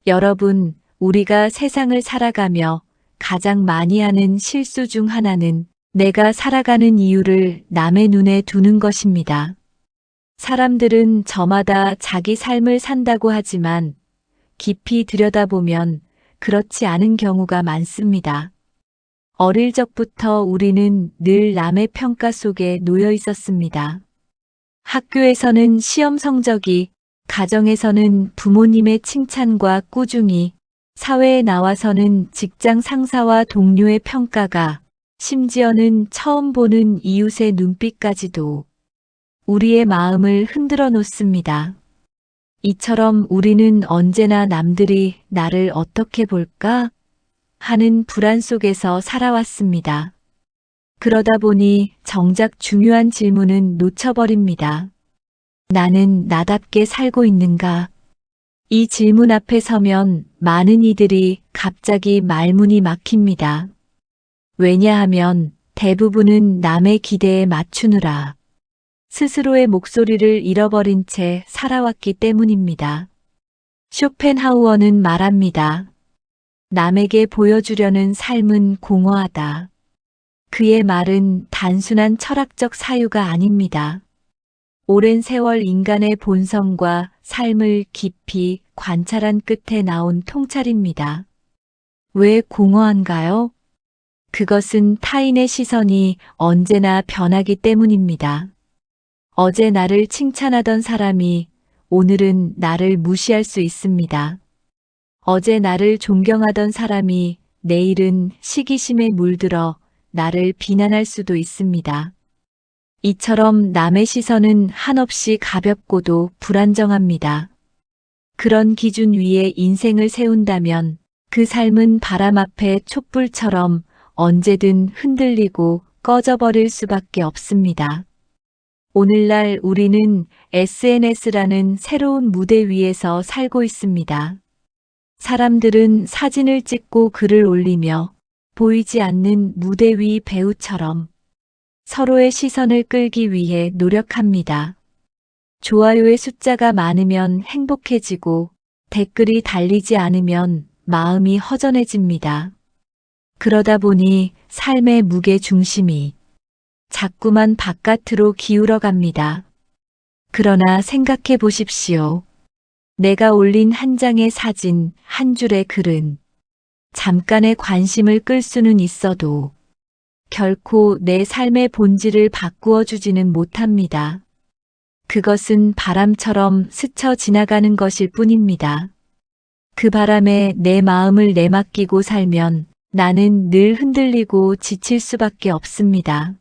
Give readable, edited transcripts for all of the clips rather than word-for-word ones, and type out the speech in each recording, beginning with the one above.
여러분, 우리가 세상을 살아가며 가장 많이 하는 실수 중 하나는 내가 살아가는 이유를 남의 눈에 두는 것입니다. 사람들은 저마다 자기 삶을 산다고 하지만 깊이 들여다보면 그렇지 않은 경우가 많습니다. 어릴 적부터 우리는 늘 남의 평가 속에 놓여 있었습니다. 학교에서는 시험 성적이, 가정에서는 부모님의 칭찬과 꾸중이, 사회에 나와서는 직장 상사와 동료의 평가가, 심지어는 처음 보는 이웃의 눈빛까지도 우리의 마음을 흔들어 놓습니다. 이처럼 우리는 언제나 남들이 나를 어떻게 볼까 하는 불안 속에서 살아왔습니다. 그러다 보니 정작 중요한 질문은 놓쳐버립니다. 나는 나답게 살고 있는가? 이 질문 앞에 서면 많은 이들이 갑자기 말문이 막힙니다. 왜냐하면 대부분은 남의 기대에 맞추느라 스스로의 목소리를 잃어버린 채 살아왔기 때문입니다. 쇼펜하우어는 말합니다. 남에게 보여주려는 삶은 공허하다. 그의 말은 단순한 철학적 사유가 아닙니다. 오랜 세월 인간의 본성과 삶을 깊이 관찰한 끝에 나온 통찰입니다. 왜 공허한가요? 그것은 타인의 시선이 언제나 변하기 때문입니다. 어제 나를 칭찬하던 사람이 오늘은 나를 무시할 수 있습니다. 어제 나를 존경하던 사람이 내일은 시기심에 물들어 나를 비난할 수도 있습니다. 이처럼 남의 시선은 한없이 가볍고도 불안정합니다. 그런 기준 위에 인생을 세운다면 그 삶은 바람 앞에 촛불처럼 언제든 흔들리고 꺼져버릴 수밖에 없습니다. 오늘날 우리는 SNS라는 새로운 무대 위에서 살고 있습니다. 사람들은 사진을 찍고 글을 올리며 보이지 않는 무대 위 배우처럼 서로의 시선을 끌기 위해 노력합니다. 좋아요의 숫자가 많으면 행복해지고 댓글이 달리지 않으면 마음이 허전해집니다. 그러다 보니 삶의 무게 중심이 자꾸만 바깥으로 기울어 갑니다. 그러나 생각해 보십시오. 내가 올린 한 장의 사진, 한 줄의 글은 잠깐의 관심을 끌 수는 있어도 결코 내 삶의 본질을 바꾸어 주지는 못합니다. 그것은 바람처럼 스쳐 지나가는 것일 뿐입니다. 그 바람에 내 마음을 내맡기고 살면 나는 늘 흔들리고 지칠 수밖에 없습니다.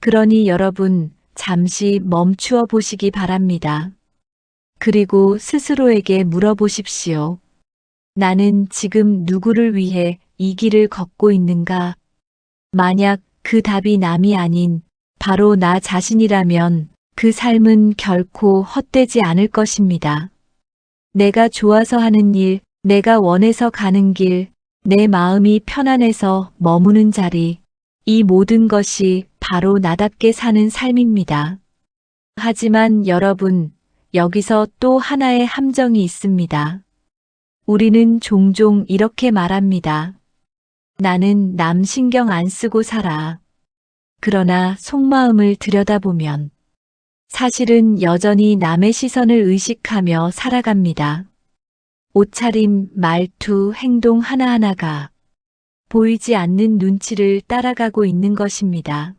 그러니 여러분, 잠시 멈추어 보시기 바랍니다. 그리고 스스로에게 물어보십시오. 나는 지금 누구를 위해 이 길을 걷고 있는가? 만약 그 답이 남이 아닌 바로 나 자신이라면 그 삶은 결코 헛되지 않을 것입니다. 내가 좋아서 하는 일, 내가 원해서 가는 길, 내 마음이 편안해서 머무는 자리, 이 모든 것이 바로 나답게 사는 삶입니다. 하지만 여러분, 여기서 또 하나의 함정이 있습니다. 우리는 종종 이렇게 말합니다. 나는 남 신경 안 쓰고 살아. 그러나 속마음을 들여다보면 사실은 여전히 남의 시선을 의식하며 살아갑니다. 옷차림, 말투, 행동 하나하나가 보이지 않는 눈치를 따라가고 있는 것입니다.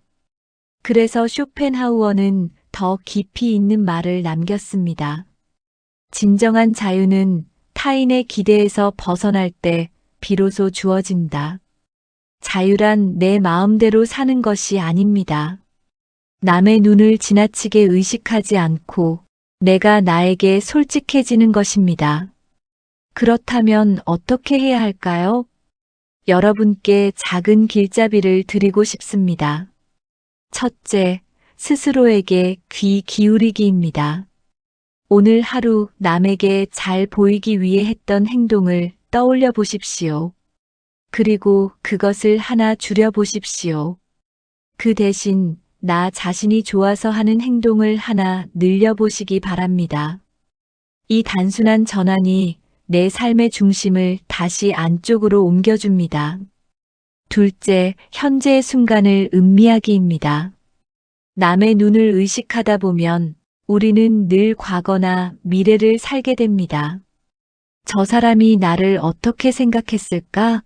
그래서 쇼펜하우어는 더 깊이 있는 말을 남겼습니다. 진정한 자유는 타인의 기대에서 벗어날 때 비로소 주어진다. 자유란 내 마음대로 사는 것이 아닙니다. 남의 눈을 지나치게 의식하지 않고 내가 나에게 솔직해지는 것입니다. 그렇다면 어떻게 해야 할까요? 여러분께 작은 길잡이를 드리고 싶습니다. 첫째, 스스로에게 귀 기울이기입니다. 오늘 하루 남에게 잘 보이기 위해 했던 행동을 떠올려 보십시오. 그리고 그것을 하나 줄여 보십시오. 그 대신 나 자신이 좋아서 하는 행동을 하나 늘려 보시기 바랍니다. 이 단순한 전환이 내 삶의 중심을 다시 안쪽으로 옮겨줍니다. 둘째, 현재의 순간을 음미하기입니다. 남의 눈을 의식하다 보면 우리는 늘 과거나 미래를 살게 됩니다. 저 사람이 나를 어떻게 생각했을까?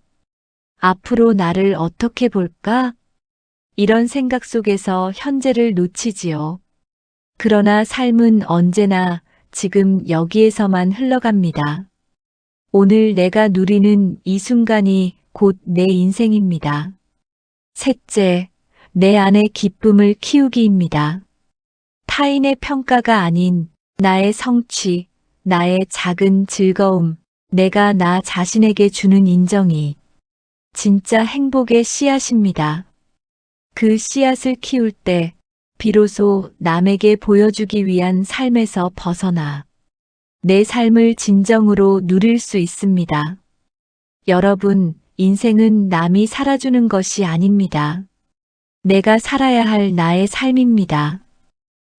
앞으로 나를 어떻게 볼까? 이런 생각 속에서 현재를 놓치지요. 그러나 삶은 언제나 지금 여기에서만 흘러갑니다. 오늘 내가 누리는 이 순간이 곧 내 인생입니다. 셋째, 내 안의 기쁨을 키우기입니다. 타인의 평가가 아닌 나의 성취, 나의 작은 즐거움, 내가 나 자신에게 주는 인정이 진짜 행복의 씨앗입니다. 그 씨앗을 키울 때 비로소 남에게 보여주기 위한 삶에서 벗어나 내 삶을 진정으로 누릴 수 있습니다. 여러분, 인생은 남이 살아주는 것이 아닙니다. 내가 살아야 할 나의 삶입니다.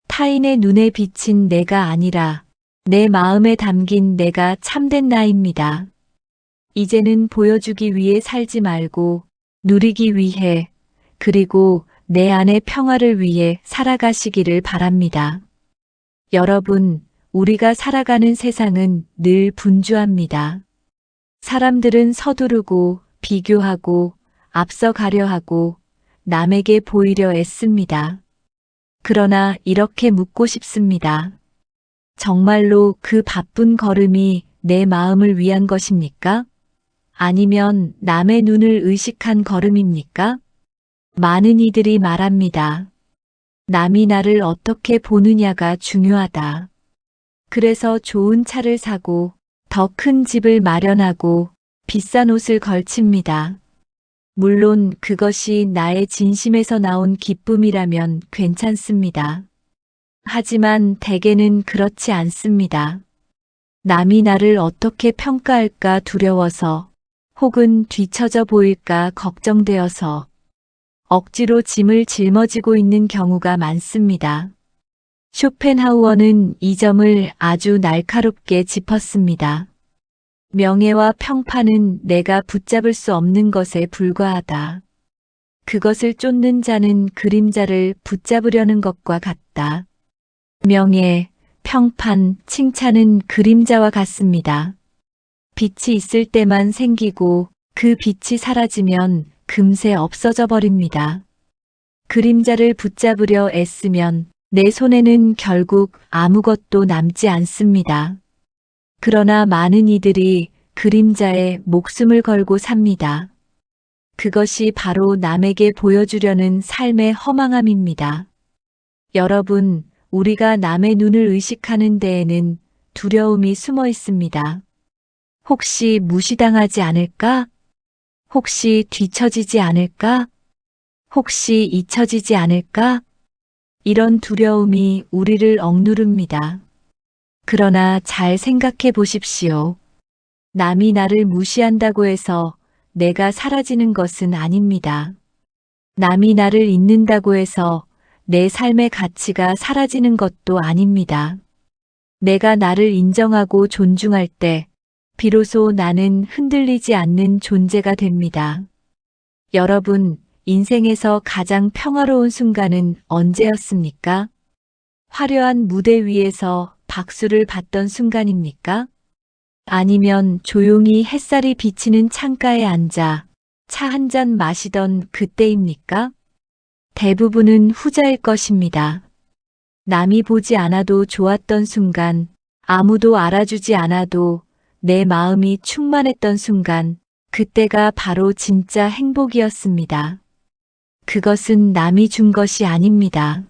타인의 눈에 비친 내가 아니라 내 마음에 담긴 내가 참된 나입니다. 이제는 보여주기 위해 살지 말고 누리기 위해 그리고 내 안의 평화를 위해 살아가시기를 바랍니다. 여러분, 우리가 살아가는 세상은 늘 분주합니다. 사람들은 서두르고 비교하고 앞서가려 하고 남에게 보이려 애씁니다. 그러나 이렇게 묻고 싶습니다. 정말로 그 바쁜 걸음이 내 마음을 위한 것입니까? 아니면 남의 눈을 의식한 걸음입니까? 많은 이들이 말합니다. 남이 나를 어떻게 보느냐가 중요하다. 그래서 좋은 차를 사고 더 큰 집을 마련하고 비싼 옷을 걸칩니다. 물론 그것이 나의 진심에서 나온 기쁨이라면 괜찮습니다. 하지만 대개는 그렇지 않습니다. 남이 나를 어떻게 평가할까 두려워서 혹은 뒤처져 보일까 걱정되어서 억지로 짐을 짊어지고 있는 경우가 많습니다. 쇼펜하우어는 이 점을 아주 날카롭게 짚었습니다. 명예와 평판은 내가 붙잡을 수 없는 것에 불과하다. 그것을 쫓는 자는 그림자를 붙잡으려는 것과 같다. 명예, 평판, 칭찬은 그림자와 같습니다. 빛이 있을 때만 생기고 그 빛이 사라지면 금세 없어져 버립니다. 그림자를 붙잡으려 애쓰면 내 손에는 결국 아무것도 남지 않습니다. 그러나 많은 이들이 그림자에 목숨을 걸고 삽니다. 그것이 바로 남에게 보여주려는 삶의 허망함입니다. 여러분, 우리가 남의 눈을 의식하는 데에는 두려움이 숨어 있습니다. 혹시 무시당하지 않을까? 혹시 뒤처지지 않을까? 혹시 잊혀지지 않을까? 이런 두려움이 우리를 억누릅니다. 그러나 잘 생각해 보십시오. 남이 나를 무시한다고 해서 내가 사라지는 것은 아닙니다. 남이 나를 잊는다고 해서 내 삶의 가치가 사라지는 것도 아닙니다. 내가 나를 인정하고 존중할 때 비로소 나는 흔들리지 않는 존재가 됩니다. 여러분, 인생에서 가장 평화로운 순간은 언제였습니까? 화려한 무대 위에서 박수를 받던 순간입니까? 아니면 조용히 햇살이 비치는 창가에 앉아 차 한 잔 마시던 그때입니까? 대부분은 후자일 것입니다. 남이 보지 않아도 좋았던 순간, 아무도 알아주지 않아도 내 마음이 충만했던 순간, 그때가 바로 진짜 행복이었습니다. 그것은 남이 준 것이 아닙니다.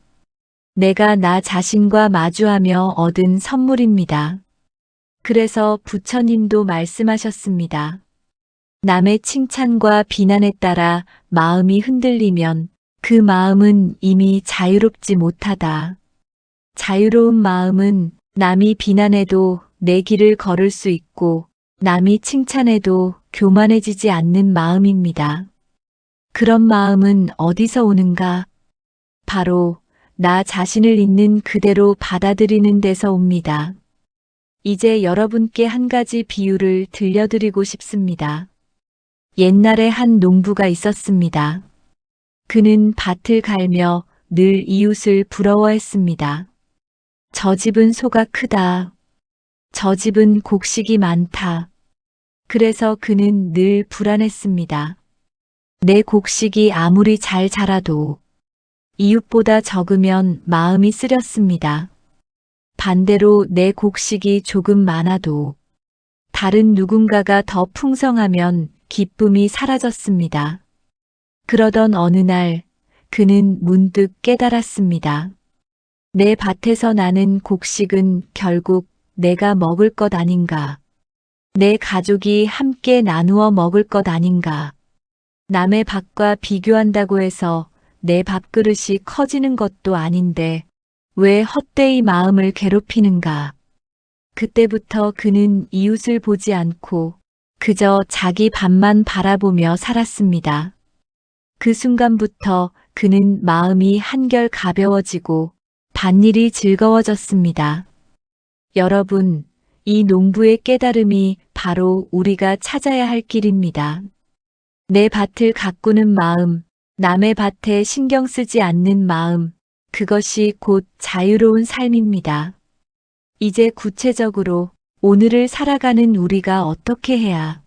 내가 나 자신과 마주하며 얻은 선물입니다. 그래서 부처님도 말씀하셨습니다. 남의 칭찬과 비난에 따라 마음이 흔들리면 그 마음은 이미 자유롭지 못하다. 자유로운 마음은 남이 비난해도 내 길을 걸을 수 있고 남이 칭찬해도 교만해지지 않는 마음입니다. 그런 마음은 어디서 오는가? 바로 나 자신을 있는 그대로 받아들이는 데서 옵니다. 이제 여러분께 한 가지 비유를 들려드리고 싶습니다. 옛날에 한 농부가 있었습니다. 그는 밭을 갈며 늘 이웃을 부러워했습니다. 저 집은 소가 크다. 저 집은 곡식이 많다. 그래서 그는 늘 불안했습니다. 내 곡식이 아무리 잘 자라도 이웃보다 적으면 마음이 쓰렸습니다. 반대로 내 곡식이 조금 많아도 다른 누군가가 더 풍성하면 기쁨이 사라졌습니다. 그러던 어느 날 그는 문득 깨달았습니다. 내 밭에서 나는 곡식은 결국 내가 먹을 것 아닌가? 내 가족이 함께 나누어 먹을 것 아닌가? 남의 밭과 비교한다고 해서 내 밥그릇이 커지는 것도 아닌데 왜 헛되이 마음을 괴롭히는가? 그때부터 그는 이웃을 보지 않고 그저 자기 밥만 바라보며 살았습니다. 그 순간부터 그는 마음이 한결 가벼워지고 밭일이 즐거워졌습니다. 여러분, 이 농부의 깨달음이 바로 우리가 찾아야 할 길입니다. 내 밭을 가꾸는 마음, 남의 밭에 신경 쓰지 않는 마음, 그것이 곧 자유로운 삶입니다. 이제 구체적으로 오늘을 살아가는 우리가 어떻게 해야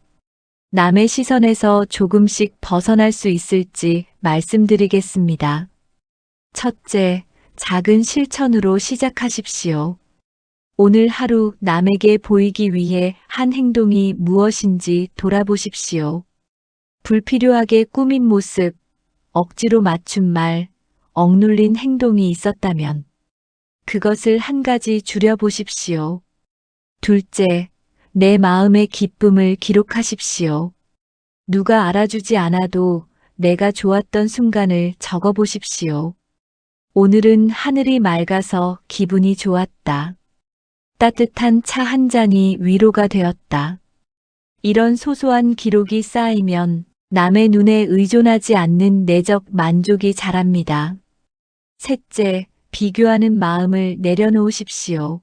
남의 시선에서 조금씩 벗어날 수 있을지 말씀드리겠습니다. 첫째, 작은 실천으로 시작하십시오. 오늘 하루 남에게 보이기 위해 한 행동이 무엇인지 돌아보십시오. 불필요하게 꾸민 모습, 억지로 맞춘 말, 억눌린 행동이 있었다면 그것을 한 가지 줄여보십시오. 둘째, 내 마음의 기쁨을 기록하십시오. 누가 알아주지 않아도 내가 좋았던 순간을 적어보십시오. 오늘은 하늘이 맑아서 기분이 좋았다. 따뜻한 차 한 잔이 위로가 되었다. 이런 소소한 기록이 쌓이면 남의 눈에 의존하지 않는 내적 만족이 자랍니다. 셋째, 비교하는 마음을 내려놓으십시오.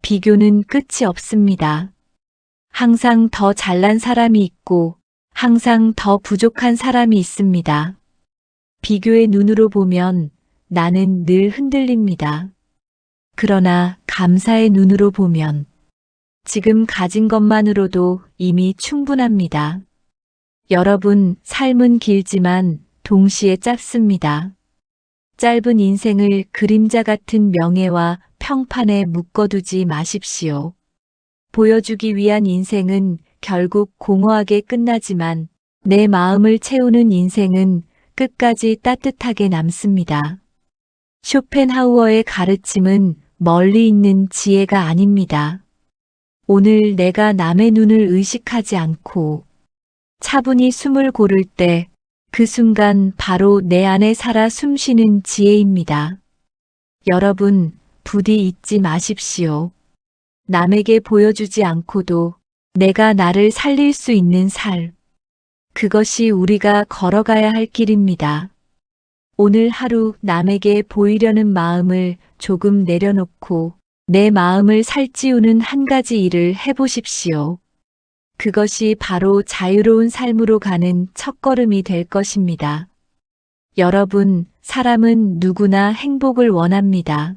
비교는 끝이 없습니다. 항상 더 잘난 사람이 있고 항상 더 부족한 사람이 있습니다. 비교의 눈으로 보면 나는 늘 흔들립니다. 그러나 감사의 눈으로 보면 지금 가진 것만으로도 이미 충분합니다. 여러분, 삶은 길지만 동시에 짧습니다. 짧은 인생을 그림자 같은 명예와 평판에 묶어두지 마십시오. 보여주기 위한 인생은 결국 공허하게 끝나지만 내 마음을 채우는 인생은 끝까지 따뜻하게 남습니다. 쇼펜하우어의 가르침은 멀리 있는 지혜가 아닙니다. 오늘 내가 남의 눈을 의식하지 않고 차분히 숨을 고를 때 그 순간 바로 내 안에 살아 숨쉬는 지혜입니다. 여러분, 부디 잊지 마십시오. 남에게 보여주지 않고도 내가 나를 살릴 수 있는 삶. 그것이 우리가 걸어가야 할 길입니다. 오늘 하루 남에게 보이려는 마음을 조금 내려놓고 내 마음을 살찌우는 한 가지 일을 해보십시오. 그것이 바로 자유로운 삶으로 가는 첫걸음이 될 것입니다. 여러분, 사람은 누구나 행복을 원합니다.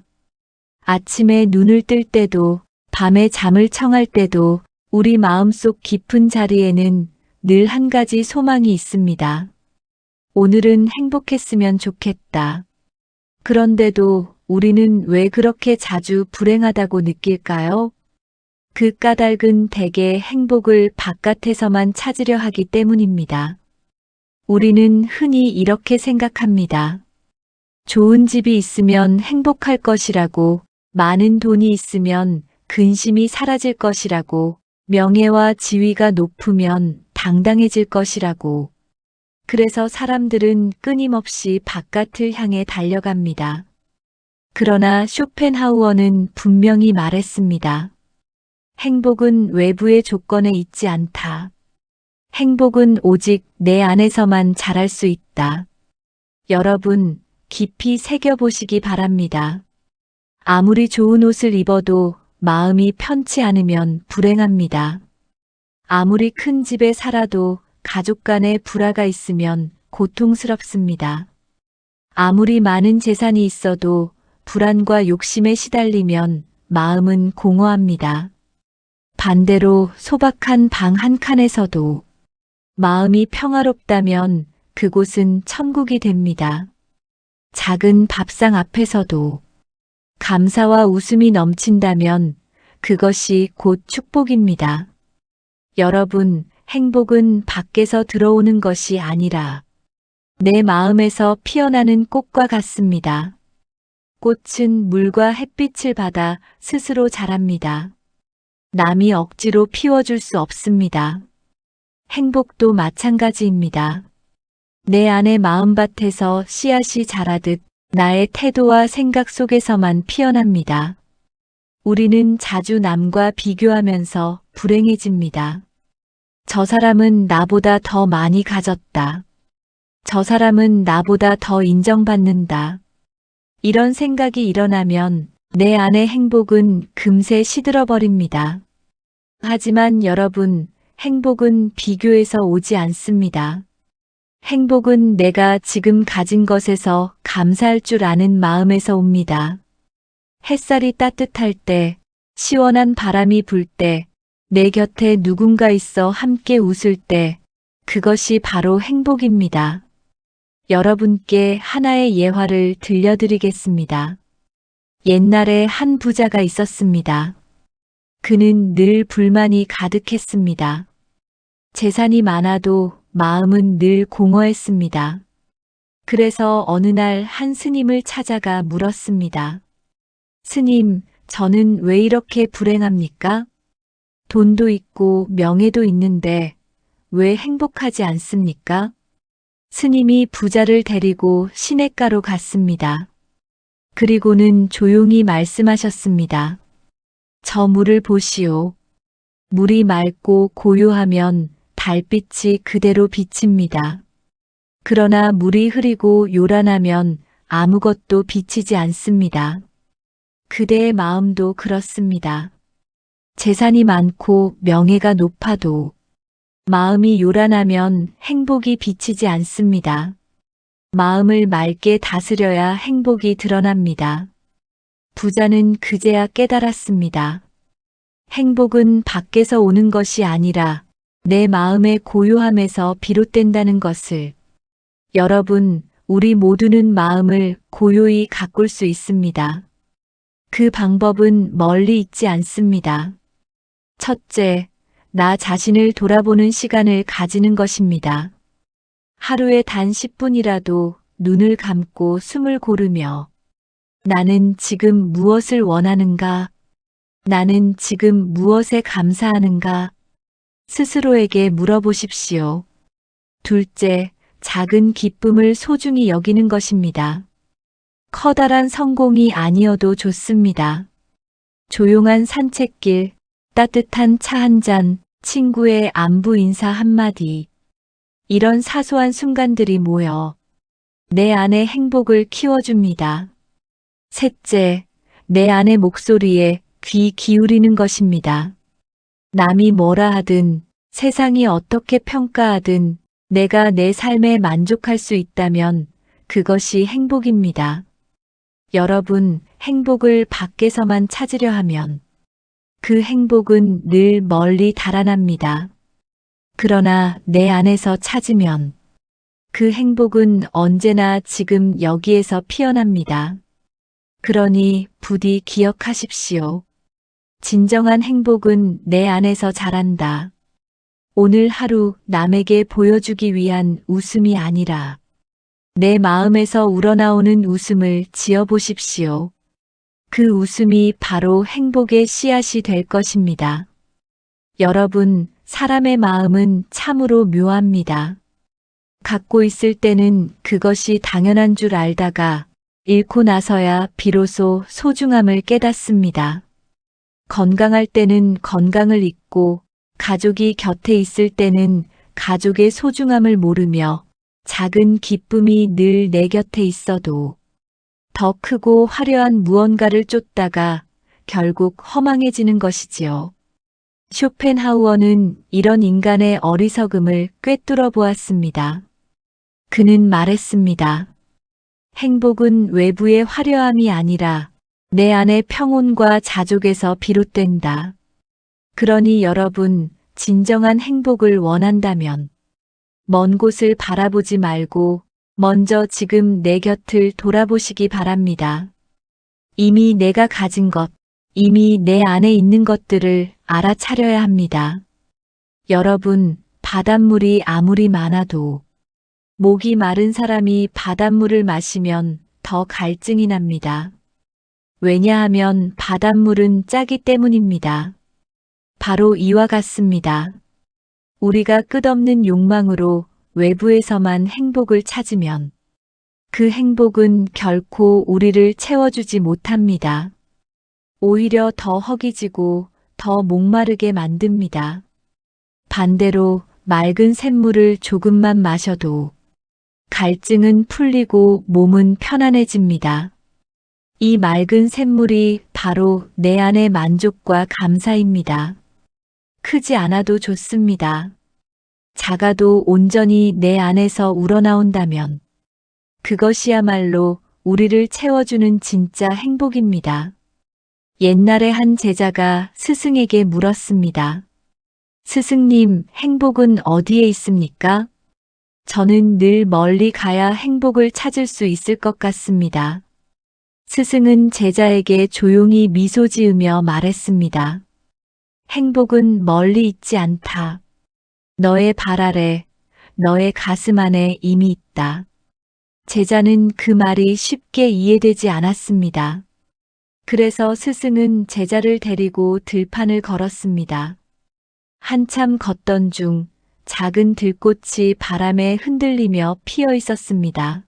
아침에 눈을 뜰 때도, 밤에 잠을 청할 때도 우리 마음속 깊은 자리에는 늘 한 가지 소망이 있습니다. 오늘은 행복했으면 좋겠다. 그런데도 우리는 왜 그렇게 자주 불행하다고 느낄까요? 그 까닭은 대개 행복을 바깥에서만 찾으려 하기 때문입니다. 우리는 흔히 이렇게 생각합니다. 좋은 집이 있으면 행복할 것이라고, 많은 돈이 있으면 근심이 사라질 것이라고, 명예와 지위가 높으면 당당해질 것이라고. 그래서 사람들은 끊임없이 바깥을 향해 달려갑니다. 그러나 쇼펜하우어는 분명히 말했습니다. 행복은 외부의 조건에 있지 않다. 행복은 오직 내 안에서만 자랄 수 있다. 여러분, 깊이 새겨보시기 바랍니다. 아무리 좋은 옷을 입어도 마음이 편치 않으면 불행합니다. 아무리 큰 집에 살아도 가족 간에 불화가 있으면 고통스럽습니다. 아무리 많은 재산이 있어도 불안과 욕심에 시달리면 마음은 공허합니다. 반대로 소박한 방 한 칸에서도 마음이 평화롭다면 그곳은 천국이 됩니다. 작은 밥상 앞에서도 감사와 웃음이 넘친다면 그것이 곧 축복입니다. 여러분, 행복은 밖에서 들어오는 것이 아니라 내 마음에서 피어나는 꽃과 같습니다. 꽃은 물과 햇빛을 받아 스스로 자랍니다. 남이 억지로 피워줄 수 없습니다. 행복도 마찬가지입니다. 내 안의 마음밭에서 씨앗이 자라듯 나의 태도와 생각 속에서만 피어납니다. 우리는 자주 남과 비교하면서 불행해집니다. 저 사람은 나보다 더 많이 가졌다. 저 사람은 나보다 더 인정받는다. 이런 생각이 일어나면 내 안의 행복은 금세 시들어버립니다. 하지만 여러분, 행복은 비교에서 오지 않습니다. 행복은 내가 지금 가진 것에서 감사할 줄 아는 마음에서 옵니다. 햇살이 따뜻할 때, 시원한 바람이 불 때, 내 곁에 누군가 있어 함께 웃을 때, 그것이 바로 행복입니다. 여러분께 하나의 예화를 들려드리겠습니다. 옛날에 한 부자가 있었습니다. 그는 늘 불만이 가득했습니다. 재산이 많아도 마음은 늘 공허했습니다. 그래서 어느 날 한 스님을 찾아가 물었습니다. 스님, 저는 왜 이렇게 불행합니까? 돈도 있고 명예도 있는데 왜 행복하지 않습니까? 스님이 부자를 데리고 시냇가로 갔습니다. 그리고는 조용히 말씀하셨습니다. 저 물을 보시오. 물이 맑고 고요하면 달빛이 그대로 비칩니다. 그러나 물이 흐리고 요란하면 아무것도 비치지 않습니다. 그대의 마음도 그렇습니다. 재산이 많고 명예가 높아도 마음이 요란하면 행복이 비치지 않습니다. 마음을 맑게 다스려야 행복이 드러납니다. 부자는 그제야 깨달았습니다. 행복은 밖에서 오는 것이 아니라 내 마음의 고요함에서 비롯된다는 것을. 여러분, 우리 모두는 마음을 고요히 가꿀 수 있습니다. 그 방법은 멀리 있지 않습니다. 첫째, 나 자신을 돌아보는 시간을 가지는 것입니다. 하루에 단 10분이라도 눈을 감고 숨을 고르며 나는 지금 무엇을 원하는가? 나는 지금 무엇에 감사하는가? 스스로에게 물어보십시오. 둘째, 작은 기쁨을 소중히 여기는 것입니다. 커다란 성공이 아니어도 좋습니다. 조용한 산책길, 따뜻한 차 한 잔, 친구의 안부 인사 한마디. 이런 사소한 순간들이 모여 내 안의 행복을 키워줍니다. 셋째, 내 안의 목소리에 귀 기울이는 것입니다. 남이 뭐라 하든, 세상이 어떻게 평가하든 내가 내 삶에 만족할 수 있다면 그것이 행복입니다. 여러분, 행복을 밖에서만 찾으려 하면 그 행복은 늘 멀리 달아납니다. 그러나 내 안에서 찾으면 그 행복은 언제나 지금 여기에서 피어납니다. 그러니 부디 기억하십시오. 진정한 행복은 내 안에서 자란다. 오늘 하루 남에게 보여주기 위한 웃음이 아니라 내 마음에서 우러나오는 웃음을 지어보십시오. 그 웃음이 바로 행복의 씨앗이 될 것입니다. 여러분, 사람의 마음은 참으로 묘합니다. 갖고 있을 때는 그것이 당연한 줄 알다가 잃고 나서야 비로소 소중함을 깨닫습니다. 건강할 때는 건강을 잊고 가족이 곁에 있을 때는 가족의 소중함을 모르며 작은 기쁨이 늘 내 곁에 있어도 더 크고 화려한 무언가를 쫓다가 결국 허망해지는 것이지요. 쇼펜하우어는 이런 인간의 어리석음을 꿰뚫어 보았습니다. 그는 말했습니다. 행복은 외부의 화려함이 아니라 내 안의 평온과 자족에서 비롯된다. 그러니 여러분, 진정한 행복을 원한다면 먼 곳을 바라보지 말고 먼저 지금 내 곁을 돌아보시기 바랍니다. 이미 내가 가진 것, 이미 내 안에 있는 것들을 알아차려야 합니다. 여러분, 바닷물이 아무리 많아도 목이 마른 사람이 바닷물을 마시면 더 갈증이 납니다. 왜냐하면 바닷물은 짜기 때문입니다. 바로 이와 같습니다. 우리가 끝없는 욕망으로 외부에서만 행복을 찾으면 그 행복은 결코 우리를 채워주지 못합니다. 오히려 더 허기지고 더 목마르게 만듭니다. 반대로 맑은 샘물을 조금만 마셔도 갈증은 풀리고 몸은 편안해집니다. 이 맑은 샘물이 바로 내 안의 만족과 감사입니다. 크지 않아도 좋습니다. 작아도 온전히 내 안에서 우러나온다면 그것이야말로 우리를 채워주는 진짜 행복입니다. 옛날에 한 제자가 스승에게 물었습니다. 스승님, 행복은 어디에 있습니까? 저는 늘 멀리 가야 행복을 찾을 수 있을 것 같습니다. 스승은 제자에게 조용히 미소 지으며 말했습니다. 행복은 멀리 있지 않다. 너의 발 아래, 너의 가슴 안에 이미 있다. 제자는 그 말이 쉽게 이해되지 않았습니다. 그래서 스승은 제자를 데리고 들판을 걸었습니다. 한참 걷던 중 작은 들꽃이 바람에 흔들리며 피어 있었습니다.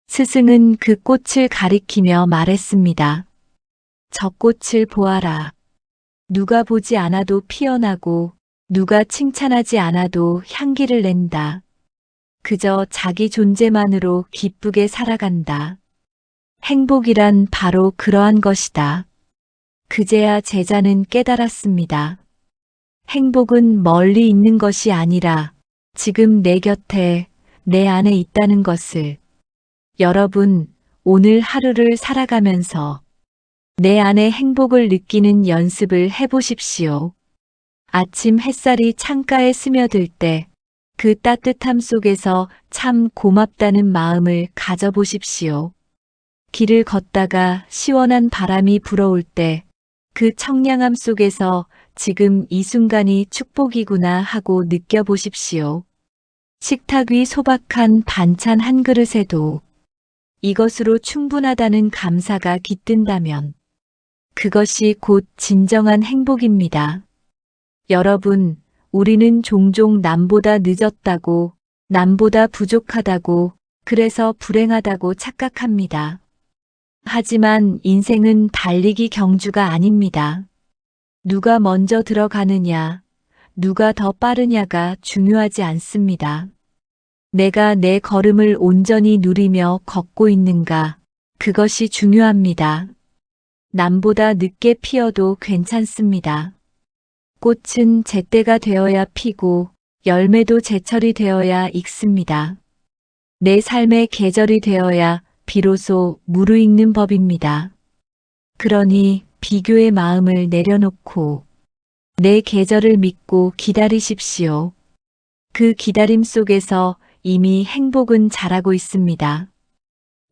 스승은 그 꽃을 가리키며 말했습니다. 저 꽃을 보아라. 누가 보지 않아도 피어나고 누가 칭찬하지 않아도 향기를 낸다. 그저 자기 존재만으로 기쁘게 살아간다. 행복이란 바로 그러한 것이다. 그제야 제자는 깨달았습니다. 행복은 멀리 있는 것이 아니라 지금 내 곁에, 내 안에 있다는 것을. 여러분, 오늘 하루를 살아가면서 내 안에 행복을 느끼는 연습을 해보십시오. 아침 햇살이 창가에 스며들 때 그 따뜻함 속에서 참 고맙다는 마음을 가져보십시오. 길을 걷다가 시원한 바람이 불어올 때 그 청량함 속에서 지금 이 순간이 축복이구나 하고 느껴보십시오. 식탁 위 소박한 반찬 한 그릇에도 이것으로 충분하다는 감사가 깃든다면 그것이 곧 진정한 행복입니다. 여러분, 우리는 종종 남보다 늦었다고, 남보다 부족하다고, 그래서 불행하다고 착각합니다. 하지만 인생은 달리기 경주가 아닙니다. 누가 먼저 들어가느냐, 누가 더 빠르냐가 중요하지 않습니다. 내가 내 걸음을 온전히 누리며 걷고 있는가, 그것이 중요합니다. 남보다 늦게 피어도 괜찮습니다. 꽃은 제때가 되어야 피고 열매도 제철이 되어야 익습니다. 내 삶의 계절이 되어야 비로소 무르익는 법입니다. 그러니 비교의 마음을 내려놓고 내 계절을 믿고 기다리십시오. 그 기다림 속에서 이미 행복은 자라고 있습니다.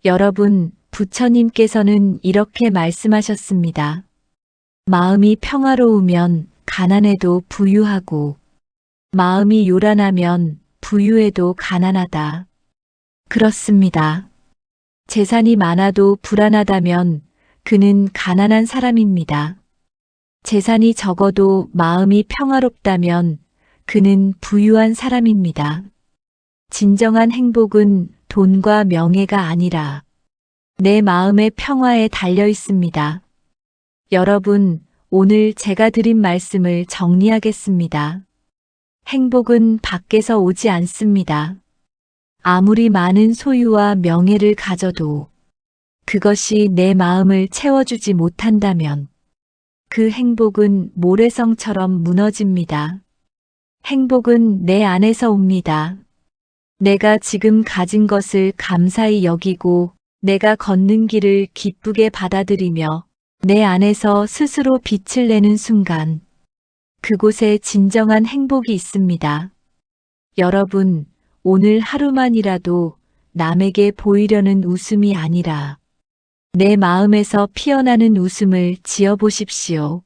여러분, 부처님께서는 이렇게 말씀하셨습니다. 마음이 평화로우면 가난해도 부유하고 마음이 요란하면 부유해도 가난하다. 그렇습니다. 재산이 많아도 불안하다면 그는 가난한 사람입니다. 재산이 적어도 마음이 평화롭다면 그는 부유한 사람입니다. 진정한 행복은 돈과 명예가 아니라 내 마음의 평화에 달려 있습니다. 여러분, 오늘 제가 드린 말씀을 정리하겠습니다. 행복은 밖에서 오지 않습니다. 아무리 많은 소유와 명예를 가져도 그것이 내 마음을 채워주지 못한다면 그 행복은 모래성처럼 무너집니다. 행복은 내 안에서 옵니다. 내가 지금 가진 것을 감사히 여기고 내가 걷는 길을 기쁘게 받아들이며 내 안에서 스스로 빛을 내는 순간 그곳에 진정한 행복이 있습니다. 여러분, 오늘 하루만이라도 남에게 보이려는 웃음이 아니라 내 마음에서 피어나는 웃음을 지어 보십시오.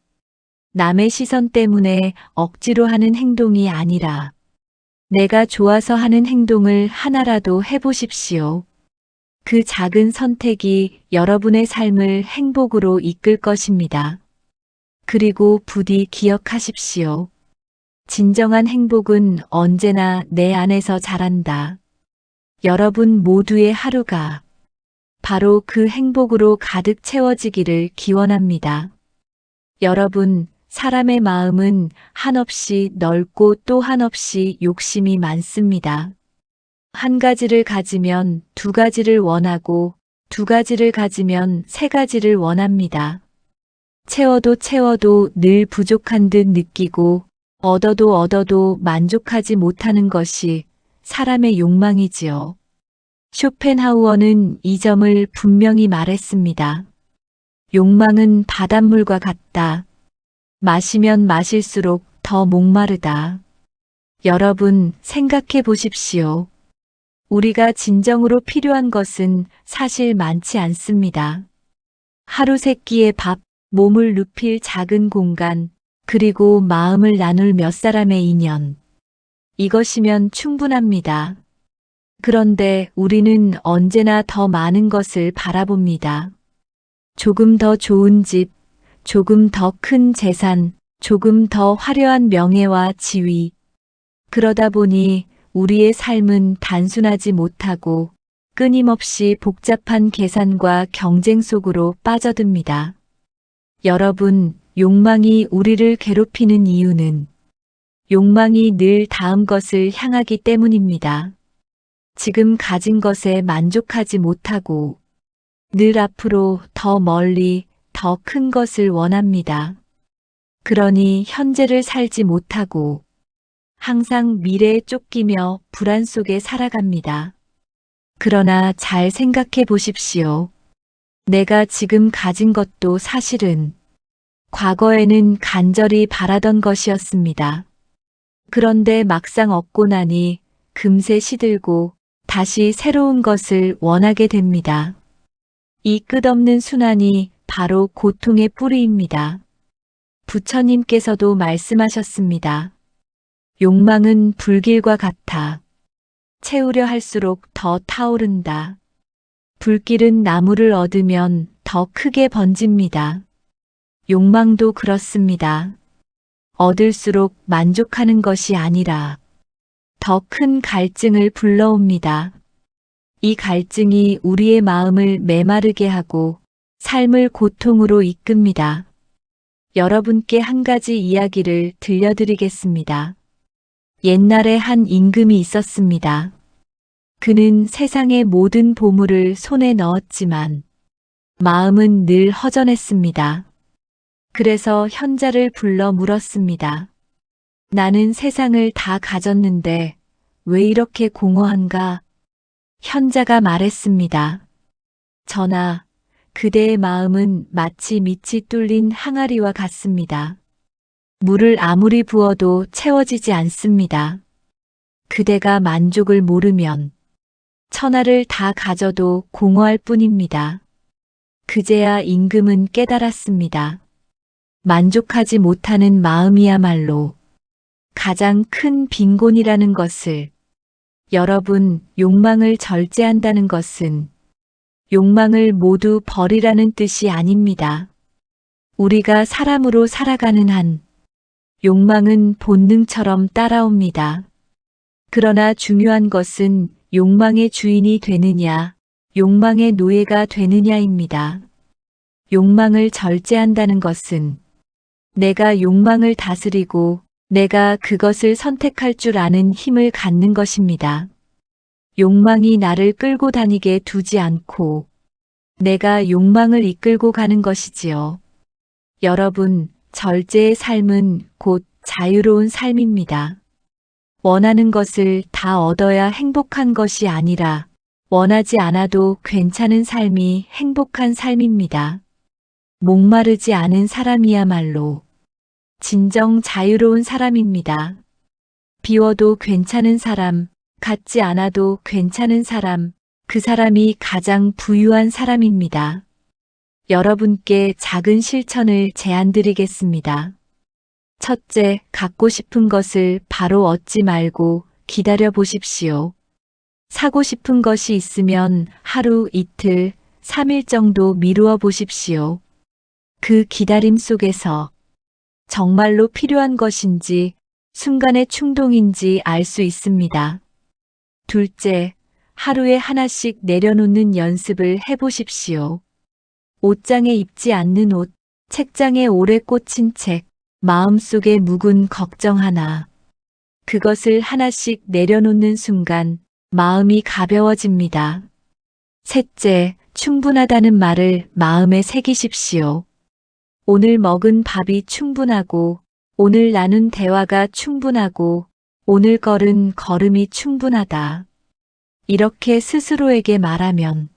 남의 시선 때문에 억지로 하는 행동이 아니라 내가 좋아서 하는 행동을 하나라도 해보십시오. 그 작은 선택이 여러분의 삶을 행복으로 이끌 것입니다. 그리고 부디 기억하십시오. 진정한 행복은 언제나 내 안에서 자란다. 여러분 모두의 하루가 바로 그 행복으로 가득 채워지기를 기원합니다. 여러분, 사람의 마음은 한없이 넓고 또 한없이 욕심이 많습니다. 한 가지를 가지면 두 가지를 원하고 두 가지를 가지면 세 가지를 원합니다. 채워도 채워도 늘 부족한 듯 느끼고 얻어도 만족하지 못하는 것이 사람의 욕망이지요. 쇼펜하우어는 이 점을 분명히 말했습니다. 욕망은 바닷물과 같다. 마시면 마실수록 더 목마르다. 여러분, 생각해 보십시오. 우리가 진정으로 필요한 것은 사실 많지 않습니다. 하루 세 끼의 밥, 몸을 눕힐 작은 공간, 그리고 마음을 나눌 몇 사람의 인연. 이것이면 충분합니다. 그런데 우리는 언제나 더 많은 것을 바라봅니다. 조금 더 좋은 집, 조금 더 큰 재산, 조금 더 화려한 명예와 지위. 그러다 보니 우리의 삶은 단순하지 못하고 끊임없이 복잡한 계산과 경쟁 속으로 빠져듭니다. 여러분, 욕망이 우리를 괴롭히는 이유는 욕망이 늘 다음 것을 향하기 때문입니다. 지금 가진 것에 만족하지 못하고 늘 앞으로 더 멀리 더 큰 것을 원합니다. 그러니 현재를 살지 못하고 항상 미래에 쫓기며 불안 속에 살아갑니다. 그러나 잘 생각해 보십시오. 내가 지금 가진 것도 사실은 과거에는 간절히 바라던 것이었습니다. 그런데 막상 얻고 나니 금세 시들고 다시 새로운 것을 원하게 됩니다. 이 끝없는 순환이 바로 고통의 뿌리입니다. 부처님께서도 말씀하셨습니다. 욕망은 불길과 같아. 채우려 할수록 더 타오른다. 불길은 나무를 얻으면 더 크게 번집니다. 욕망도 그렇습니다. 얻을수록 만족하는 것이 아니라 더 큰 갈증을 불러옵니다. 이 갈증이 우리의 마음을 메마르게 하고 삶을 고통으로 이끕니다. 여러분께 한 가지 이야기를 들려드리겠습니다. 옛날에 한 임금이 있었습니다. 그는 세상의 모든 보물을 손에 넣었지만 마음은 늘 허전했습니다. 그래서 현자를 불러 물었습니다. 나는 세상을 다 가졌는데 왜 이렇게 공허한가? 현자가 말했습니다. 전하, 그대의 마음은 마치 밑이 뚫린 항아리와 같습니다. 물을 아무리 부어도 채워지지 않습니다. 그대가 만족을 모르면 천하를 다 가져도 공허할 뿐입니다. 그제야 임금은 깨달았습니다. 만족하지 못하는 마음이야말로 가장 큰 빈곤이라는 것을. 여러분, 욕망을 절제한다는 것은 욕망을 모두 버리라는 뜻이 아닙니다. 우리가 사람으로 살아가는 한 욕망은 본능처럼 따라옵니다. 그러나 중요한 것은 욕망의 주인이 되느냐, 욕망의 노예가 되느냐입니다. 욕망을 절제한다는 것은 내가 욕망을 다스리고 내가 그것을 선택할 줄 아는 힘을 갖는 것입니다. 욕망이 나를 끌고 다니게 두지 않고 내가 욕망을 이끌고 가는 것이지요. 여러분, 절제의 삶은 곧 자유로운 삶입니다. 원하는 것을 다 얻어야 행복한 것이 아니라 원하지 않아도 괜찮은 삶이 행복한 삶입니다. 목마르지 않은 사람이야말로 진정 자유로운 사람입니다. 비워도 괜찮은 사람, 갖지 않아도 괜찮은 사람, 그 사람이 가장 부유한 사람입니다. 여러분께 작은 실천을 제안드리겠습니다. 첫째, 갖고 싶은 것을 바로 얻지 말고 기다려 보십시오. 사고 싶은 것이 있으면 하루, 이틀, 3일 정도 미루어 보십시오. 그 기다림 속에서 정말로 필요한 것인지 순간의 충동인지 알 수 있습니다. 둘째, 하루에 하나씩 내려놓는 연습을 해보십시오. 옷장에 입지 않는 옷, 책장에 오래 꽂힌 책, 마음속에 묵은 걱정 하나. 그것을 하나씩 내려놓는 순간 마음이 가벼워집니다. 셋째, 충분하다는 말을 마음에 새기십시오. 오늘 먹은 밥이 충분하고, 오늘 나눈 대화가 충분하고, 오늘 걸은 걸음이 충분하다. 이렇게 스스로에게 말하면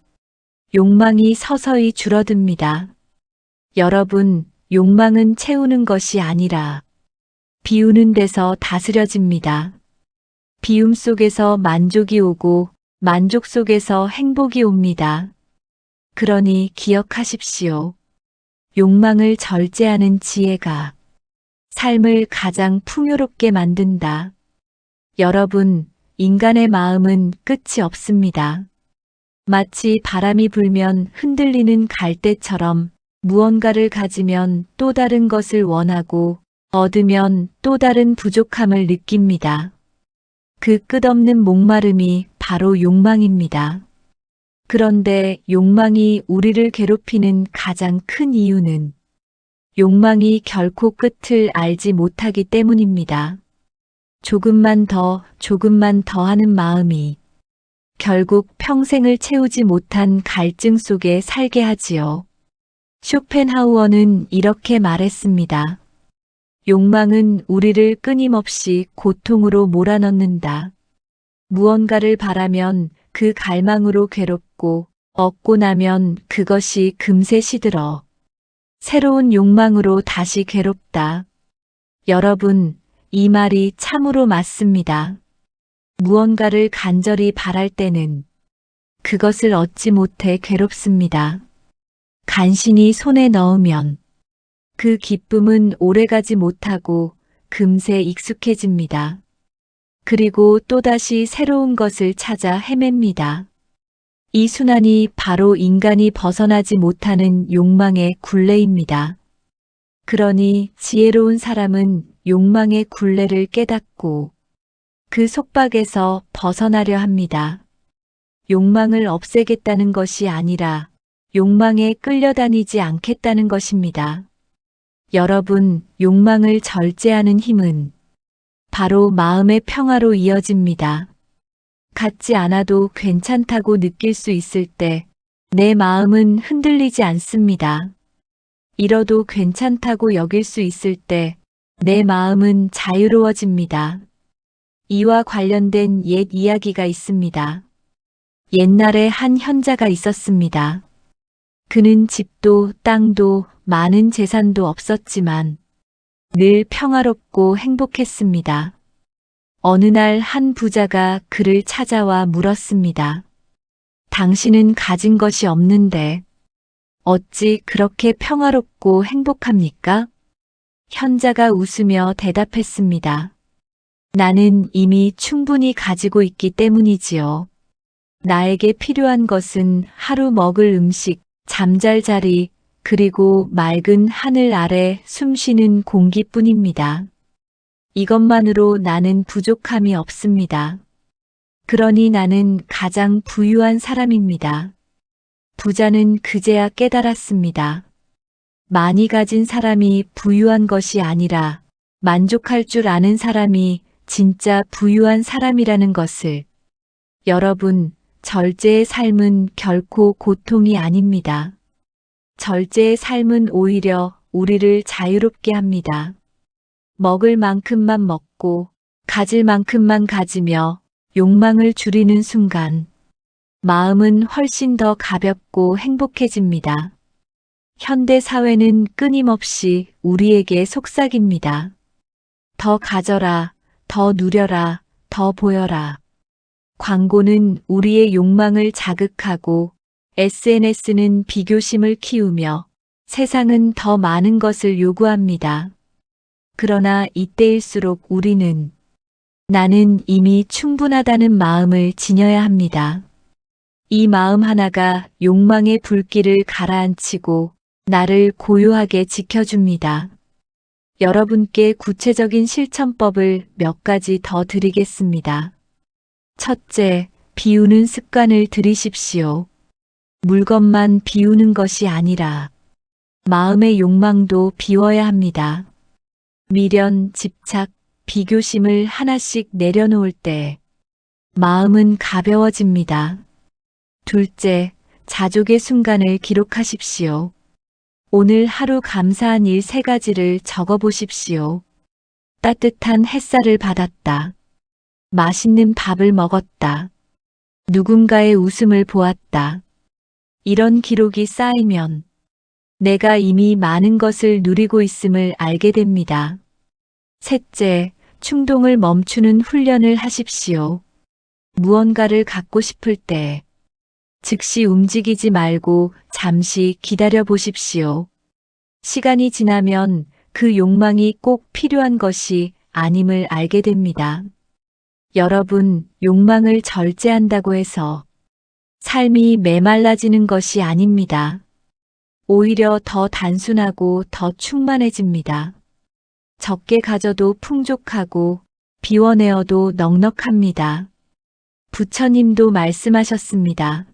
욕망이 서서히 줄어듭니다. 여러분, 욕망은 채우는 것이 아니라 비우는 데서 다스려집니다. 비움 속에서 만족이 오고 만족 속에서 행복이 옵니다. 그러니 기억하십시오. 욕망을 절제하는 지혜가 삶을 가장 풍요롭게 만든다. 여러분, 인간의 마음은 끝이 없습니다. 마치 바람이 불면 흔들리는 갈대처럼 무언가를 가지면 또 다른 것을 원하고 얻으면 또 다른 부족함을 느낍니다. 그 끝없는 목마름이 바로 욕망입니다. 그런데 욕망이 우리를 괴롭히는 가장 큰 이유는 욕망이 결코 끝을 알지 못하기 때문입니다. 조금만 더 하는 마음이 결국 평생을 채우지 못한 갈증 속에 살게 하지요. 쇼펜하우어는 이렇게 말했습니다. 욕망은 우리를 끊임없이 고통으로 몰아넣는다. 무언가를 바라면 그 갈망으로 괴롭고 얻고 나면 그것이 금세 시들어 새로운 욕망으로 다시 괴롭다. 여러분, 이 말이 참으로 맞습니다. 무언가를 간절히 바랄 때는 그것을 얻지 못해 괴롭습니다. 간신히 손에 넣으면 그 기쁨은 오래가지 못하고 금세 익숙해집니다. 그리고 또다시 새로운 것을 찾아 헤맵니다. 이 순환이 바로 인간이 벗어나지 못하는 욕망의 굴레입니다. 그러니 지혜로운 사람은 욕망의 굴레를 깨닫고 그 속박에서 벗어나려 합니다. 욕망을 없애겠다는 것이 아니라 욕망에 끌려다니지 않겠다는 것입니다. 여러분, 욕망을 절제하는 힘은 바로 마음의 평화로 이어집니다. 갖지 않아도 괜찮다고 느낄 수 있을 때 내 마음은 흔들리지 않습니다. 잃어도 괜찮다고 여길 수 있을 때 내 마음은 자유로워집니다. 이와 관련된 옛 이야기가 있습니다. 옛날에 한 현자가 있었습니다. 그는 집도 땅도 많은 재산도 없었지만 늘 평화롭고 행복했습니다. 어느 날 한 부자가 그를 찾아와 물었습니다. 당신은 가진 것이 없는데 어찌 그렇게 평화롭고 행복합니까? 현자가 웃으며 대답했습니다. 나는 이미 충분히 가지고 있기 때문이지요. 나에게 필요한 것은 하루 먹을 음식, 잠잘 자리, 그리고 맑은 하늘 아래 숨쉬는 공기뿐입니다. 이것만으로 나는 부족함이 없습니다. 그러니 나는 가장 부유한 사람입니다. 부자는 그제야 깨달았습니다. 많이 가진 사람이 부유한 것이 아니라 만족할 줄 아는 사람이 진짜 부유한 사람이라는 것을. 여러분, 절제의 삶은 결코 고통이 아닙니다. 절제의 삶은 오히려 우리를 자유롭게 합니다. 먹을 만큼만 먹고 가질 만큼만 가지며 욕망을 줄이는 순간 마음은 훨씬 더 가볍고 행복해집니다. 현대 사회는 끊임없이 우리에게 속삭입니다. 더 가져라, 더 누려라, 더 보여라. 광고는 우리의 욕망을 자극하고 SNS는 비교심을 키우며 세상은 더 많은 것을 요구합니다. 그러나 이때일수록 우리는 나는 이미 충분하다는 마음을 지녀야 합니다. 이 마음 하나가 욕망의 불길을 가라앉히고 나를 고요하게 지켜줍니다. 여러분께 구체적인 실천법을 몇 가지 더 드리겠습니다. 첫째, 비우는 습관을 들이십시오. 물건만 비우는 것이 아니라 마음의 욕망도 비워야 합니다. 미련, 집착, 비교심을 하나씩 내려놓을 때 마음은 가벼워집니다. 둘째, 자족의 순간을 기록하십시오. 오늘 하루 감사한 일 3가지를 적어보십시오. 따뜻한 햇살을 받았다. 맛있는 밥을 먹었다. 누군가의 웃음을 보았다. 이런 기록이 쌓이면 내가 이미 많은 것을 누리고 있음을 알게 됩니다. 셋째, 충동을 멈추는 훈련을 하십시오. 무언가를 갖고 싶을 때 즉시 움직이지 말고 잠시 기다려 보십시오. 시간이 지나면 그 욕망이 꼭 필요한 것이 아님을 알게 됩니다. 여러분, 욕망을 절제한다고 해서 삶이 메말라지는 것이 아닙니다. 오히려 더 단순하고 더 충만해집니다. 적게 가져도 풍족하고 비워내어도 넉넉합니다. 부처님도 말씀하셨습니다.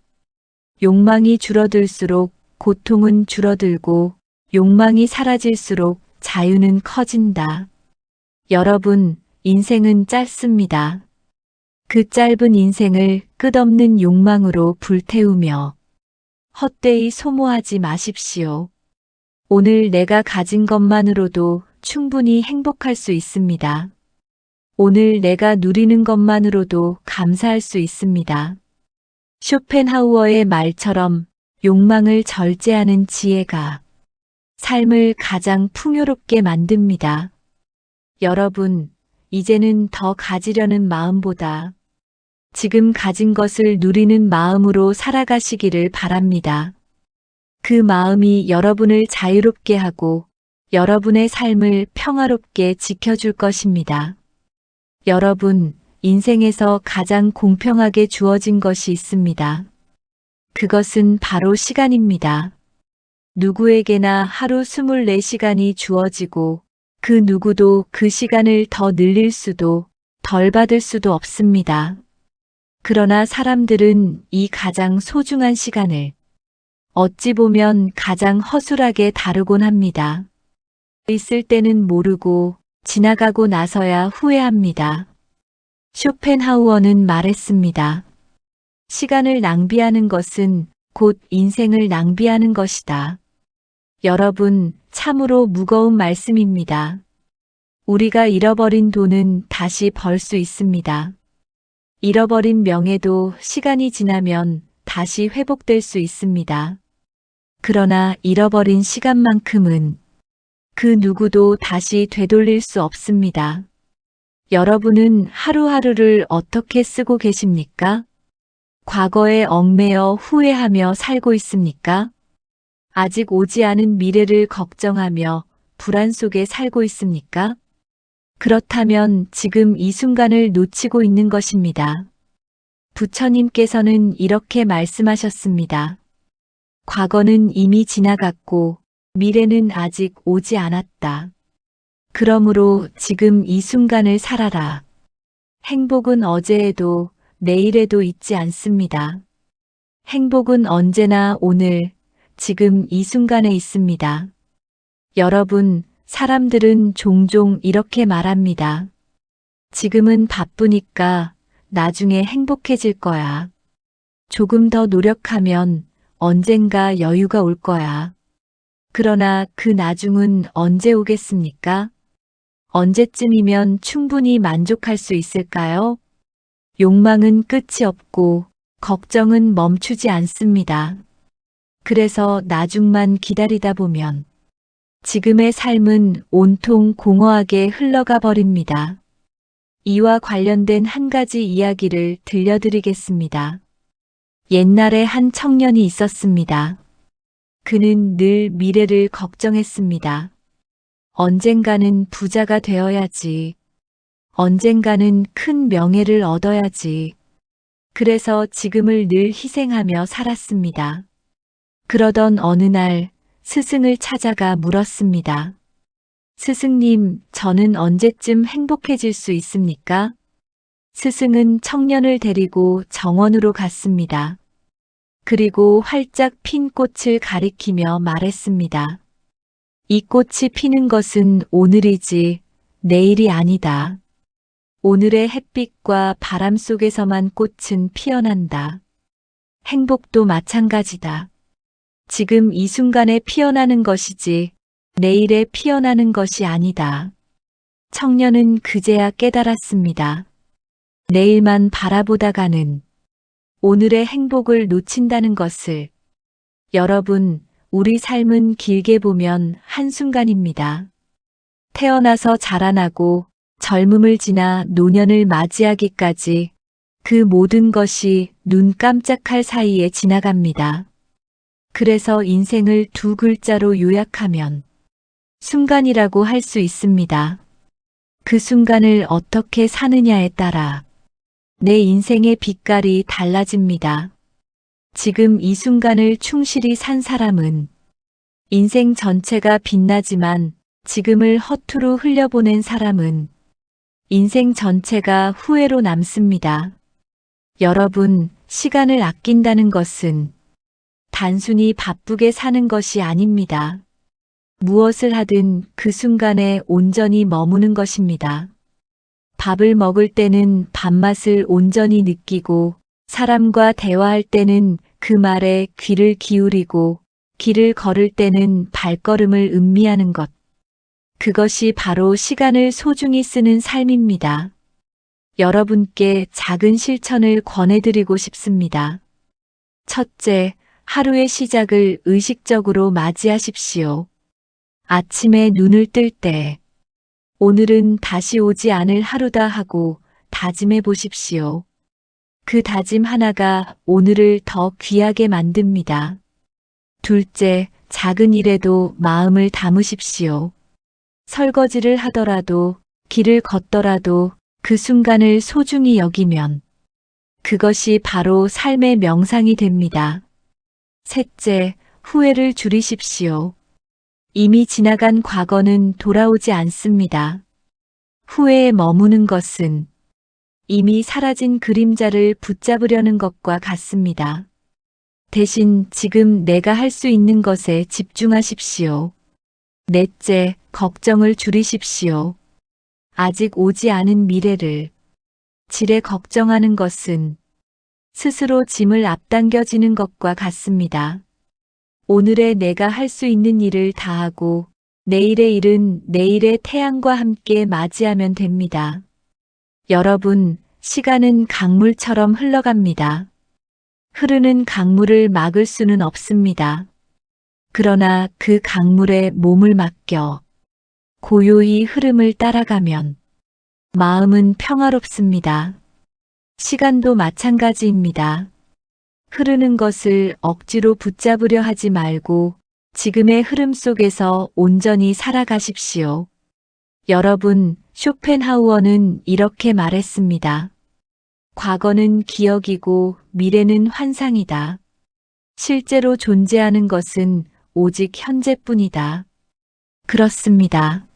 욕망이 줄어들수록 고통은 줄어들고 욕망이 사라질수록 자유는 커진다. 여러분, 인생은 짧습니다. 그 짧은 인생을 끝없는 욕망으로 불태우며 헛되이 소모하지 마십시오. 오늘 내가 가진 것만으로도 충분히 행복할 수 있습니다. 오늘 내가 누리는 것만으로도 감사할 수 있습니다. 쇼펜하우어의 말처럼 욕망을 절제하는 지혜가 삶을 가장 풍요롭게 만듭니다. 여러분, 이제는 더 가지려는 마음보다 지금 가진 것을 누리는 마음으로 살아가시기를 바랍니다. 그 마음이 여러분을 자유롭게 하고 여러분의 삶을 평화롭게 지켜줄 것입니다. 여러분, 인생에서 가장 공평하게 주어진 것이 있습니다. 그것은 바로 시간입니다. 누구에게나 하루 24시간이 주어지고 그 누구도 그 시간을 더 늘릴 수도 덜 받을 수도 없습니다. 그러나 사람들은 이 가장 소중한 시간을 어찌 보면 가장 허술하게 다루곤 합니다. 있을 때는 모르고 지나가고 나서야 후회합니다. 쇼펜하우어는 말했습니다. 시간을 낭비하는 것은 곧 인생을 낭비하는 것이다. 여러분, 참으로 무거운 말씀입니다. 우리가 잃어버린 돈은 다시 벌 수 있습니다. 잃어버린 명예도 시간이 지나면 다시 회복될 수 있습니다. 그러나 잃어버린 시간만큼은 그 누구도 다시 되돌릴 수 없습니다. 여러분은 하루하루를 어떻게 쓰고 계십니까? 과거에 얽매여 후회하며 살고 있습니까? 아직 오지 않은 미래를 걱정하며 불안 속에 살고 있습니까? 그렇다면 지금 이 순간을 놓치고 있는 것입니다. 부처님께서는 이렇게 말씀하셨습니다. 과거는 이미 지나갔고 미래는 아직 오지 않았다. 그러므로 지금 이 순간을 살아라. 행복은 어제에도 내일에도 있지 않습니다. 행복은 언제나 오늘, 지금 이 순간에 있습니다. 여러분, 사람들은 종종 이렇게 말합니다. 지금은 바쁘니까 나중에 행복해질 거야. 조금 더 노력하면 언젠가 여유가 올 거야. 그러나 그 나중은 언제 오겠습니까? 언제쯤이면 충분히 만족할 수 있을까요? 욕망은 끝이 없고 걱정은 멈추지 않습니다. 그래서 나중만 기다리다 보면 지금의 삶은 온통 공허하게 흘러가 버립니다. 이와 관련된 한 가지 이야기를 들려드리겠습니다. 옛날에 한 청년이 있었습니다. 그는 늘 미래를 걱정했습니다. 언젠가는 부자가 되어야지. 언젠가는 큰 명예를 얻어야지. 그래서 지금을 늘 희생하며 살았습니다. 그러던 어느 날 스승을 찾아가 물었습니다. 스승님, 저는 언제쯤 행복해질 수 있습니까? 스승은 청년을 데리고 정원으로 갔습니다. 그리고 활짝 핀 꽃을 가리키며 말했습니다. 이 꽃이 피는 것은 오늘이지 내일이 아니다. 오늘의 햇빛과 바람 속에서만 꽃은 피어난다. 행복도 마찬가지다. 지금 이 순간에 피어나는 것이지 내일에 피어나는 것이 아니다. 청년은 그제야 깨달았습니다. 내일만 바라보다가는 오늘의 행복을 놓친다는 것을. 여러분, 우리 삶은 길게 보면 한순간입니다. 태어나서 자라나고 젊음을 지나 노년을 맞이하기까지 그 모든 것이 눈 깜짝할 사이에 지나갑니다. 그래서 인생을 두 글자로 요약하면 순간이라고 할 수 있습니다. 그 순간을 어떻게 사느냐에 따라 내 인생의 빛깔이 달라집니다. 지금 이 순간을 충실히 산 사람은 인생 전체가 빛나지만 지금을 허투루 흘려보낸 사람은 인생 전체가 후회로 남습니다. 여러분, 시간을 아낀다는 것은 단순히 바쁘게 사는 것이 아닙니다. 무엇을 하든 그 순간에 온전히 머무는 것입니다. 밥을 먹을 때는 밥맛을 온전히 느끼고 사람과 대화할 때는 그 말에 귀를 기울이고 길을 걸을 때는 발걸음을 음미하는 것. 그것이 바로 시간을 소중히 쓰는 삶입니다. 여러분께 작은 실천을 권해드리고 싶습니다. 첫째, 하루의 시작을 의식적으로 맞이하십시오. 아침에 눈을 뜰 때, 오늘은 다시 오지 않을 하루다 하고 다짐해 보십시오. 그 다짐 하나가 오늘을 더 귀하게 만듭니다. 둘째, 작은 일에도 마음을 담으십시오. 설거지를 하더라도, 길을 걷더라도 그 순간을 소중히 여기면 그것이 바로 삶의 명상이 됩니다. 셋째, 후회를 줄이십시오. 이미 지나간 과거는 돌아오지 않습니다. 후회에 머무는 것은 이미 사라진 그림자를 붙잡으려는 것과 같습니다. 대신 지금 내가 할 수 있는 것에 집중하십시오. 넷째, 걱정을 줄이십시오. 아직 오지 않은 미래를 지레 걱정하는 것은 스스로 짐을 앞당겨지는 것과 같습니다. 오늘의 내가 할 수 있는 일을 다하고 내일의 일은 내일의 태양과 함께 맞이하면 됩니다. 여러분, 시간은 강물처럼 흘러갑니다. 흐르는 강물을 막을 수는 없습니다. 그러나 그 강물에 몸을 맡겨 고요히 흐름을 따라가면 마음은 평화롭습니다. 시간도 마찬가지입니다. 흐르는 것을 억지로 붙잡으려 하지 말고 지금의 흐름 속에서 온전히 살아가십시오. 여러분, 쇼펜하우어는 이렇게 말했습니다. 과거는 기억이고 미래는 환상이다. 실제로 존재하는 것은 오직 현재뿐이다. 그렇습니다.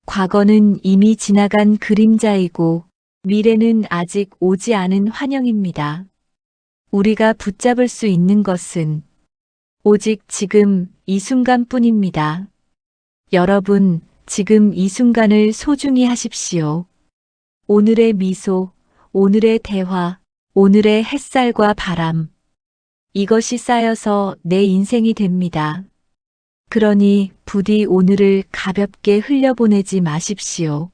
과거는 이미 지나간 그림자이고 미래는 아직 오지 않은 환영입니다. 우리가 붙잡을 수 있는 것은 오직 지금 이 순간뿐입니다. 여러분, 지금 이 순간을 소중히 하십시오. 오늘의 미소, 오늘의 대화, 오늘의 햇살과 바람. 이것이 쌓여서 내 인생이 됩니다. 그러니 부디 오늘을 가볍게 흘려보내지 마십시오.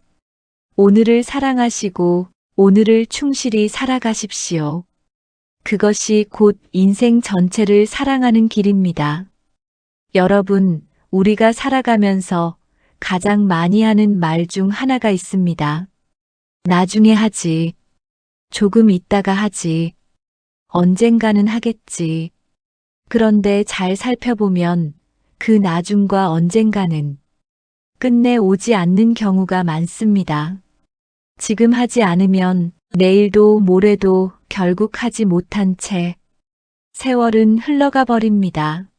오늘을 사랑하시고 오늘을 충실히 살아가십시오. 그것이 곧 인생 전체를 사랑하는 길입니다. 여러분, 우리가 살아가면서 가장 많이 하는 말 중 하나가 있습니다. 나중에 하지. 조금 있다가 하지. 언젠가는 하겠지. 그런데 잘 살펴보면 그 나중과 언젠가는 끝내 오지 않는 경우가 많습니다. 지금 하지 않으면 내일도 모레도 결국 하지 못한 채 세월은 흘러가 버립니다.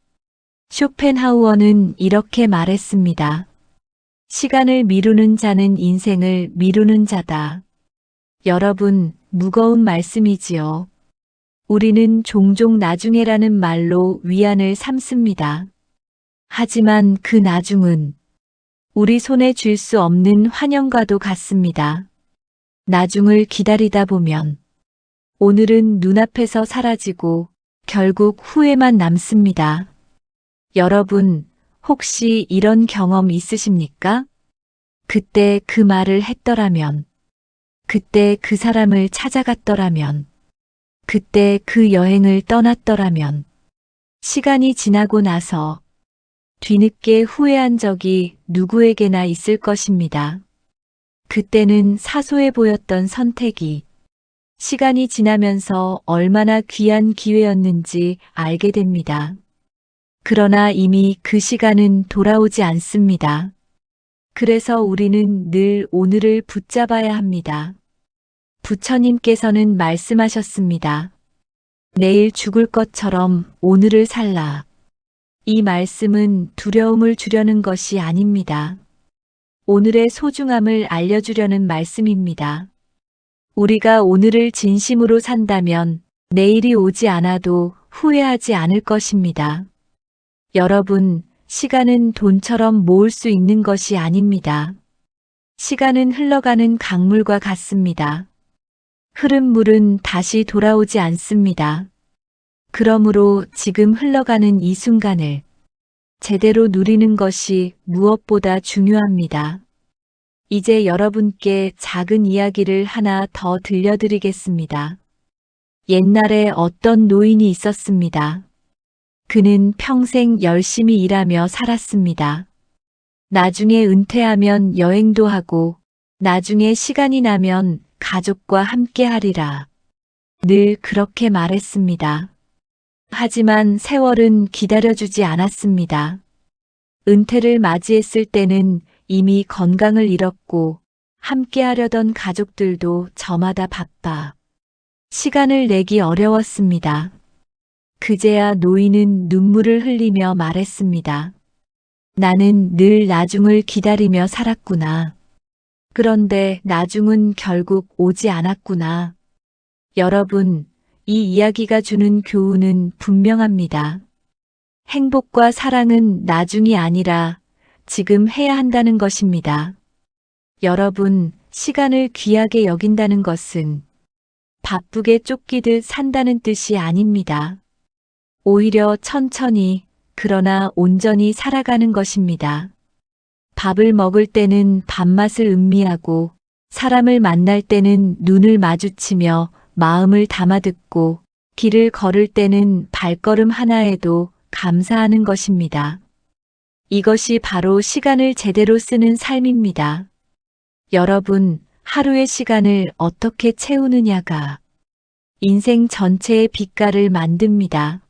쇼펜하우어는 이렇게 말했습니다. 시간을 미루는 자는 인생을 미루는 자다. 여러분, 무거운 말씀이지요. 우리는 종종 나중에라는 말로 위안을 삼습니다. 하지만 그 나중은 우리 손에 쥘 수 없는 환영과도 같습니다. 나중을 기다리다 보면 오늘은 눈앞에서 사라지고 결국 후회만 남습니다. 여러분, 혹시 이런 경험 있으십니까? 그때 그 말을 했더라면, 그때 그 사람을 찾아갔더라면, 그때 그 여행을 떠났더라면, 시간이 지나고 나서 뒤늦게 후회한 적이 누구에게나 있을 것입니다. 그때는 사소해 보였던 선택이 시간이 지나면서 얼마나 귀한 기회였는지 알게 됩니다. 그러나 이미 그 시간은 돌아오지 않습니다. 그래서 우리는 늘 오늘을 붙잡아야 합니다. 부처님께서는 말씀하셨습니다. 내일 죽을 것처럼 오늘을 살라. 이 말씀은 두려움을 주려는 것이 아닙니다. 오늘의 소중함을 알려주려는 말씀입니다. 우리가 오늘을 진심으로 산다면 내일이 오지 않아도 후회하지 않을 것입니다. 여러분, 시간은 돈처럼 모을 수 있는 것이 아닙니다. 시간은 흘러가는 강물과 같습니다. 흐른 물은 다시 돌아오지 않습니다. 그러므로 지금 흘러가는 이 순간을 제대로 누리는 것이 무엇보다 중요합니다. 이제 여러분께 작은 이야기를 하나 더 들려드리겠습니다. 옛날에 어떤 노인이 있었습니다. 그는 평생 열심히 일하며 살았습니다. 나중에 은퇴하면 여행도 하고 나중에 시간이 나면 가족과 함께 하리라. 늘 그렇게 말했습니다. 하지만 세월은 기다려주지 않았습니다. 은퇴를 맞이했을 때는 이미 건강을 잃었고 함께 하려던 가족들도 저마다 바빠 시간을 내기 어려웠습니다. 그제야 노인은 눈물을 흘리며 말했습니다. 나는 늘 나중을 기다리며 살았구나. 그런데 나중은 결국 오지 않았구나. 여러분, 이 이야기가 주는 교훈은 분명합니다. 행복과 사랑은 나중이 아니라 지금 해야 한다는 것입니다. 여러분, 시간을 귀하게 여긴다는 것은 바쁘게 쫓기듯 산다는 뜻이 아닙니다. 오히려 천천히, 그러나 온전히 살아가는 것입니다. 밥을 먹을 때는 밥맛을 음미하고, 사람을 만날 때는 눈을 마주치며 마음을 담아듣고, 길을 걸을 때는 발걸음 하나에도 감사하는 것입니다. 이것이 바로 시간을 제대로 쓰는 삶입니다. 여러분, 하루의 시간을 어떻게 채우느냐가 인생 전체의 빛깔을 만듭니다.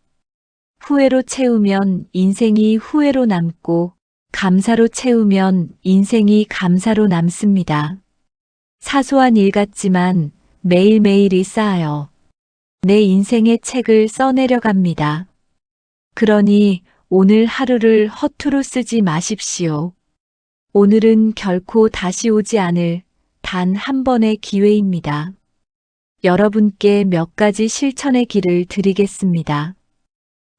후회로 채우면 인생이 후회로 남고 감사로 채우면 인생이 감사로 남습니다. 사소한 일 같지만 매일매일이 쌓여 내 인생의 책을 써내려갑니다. 그러니 오늘 하루를 허투루 쓰지 마십시오. 오늘은 결코 다시 오지 않을 단 한 번의 기회입니다. 여러분께 몇 가지 실천의 길을 드리겠습니다.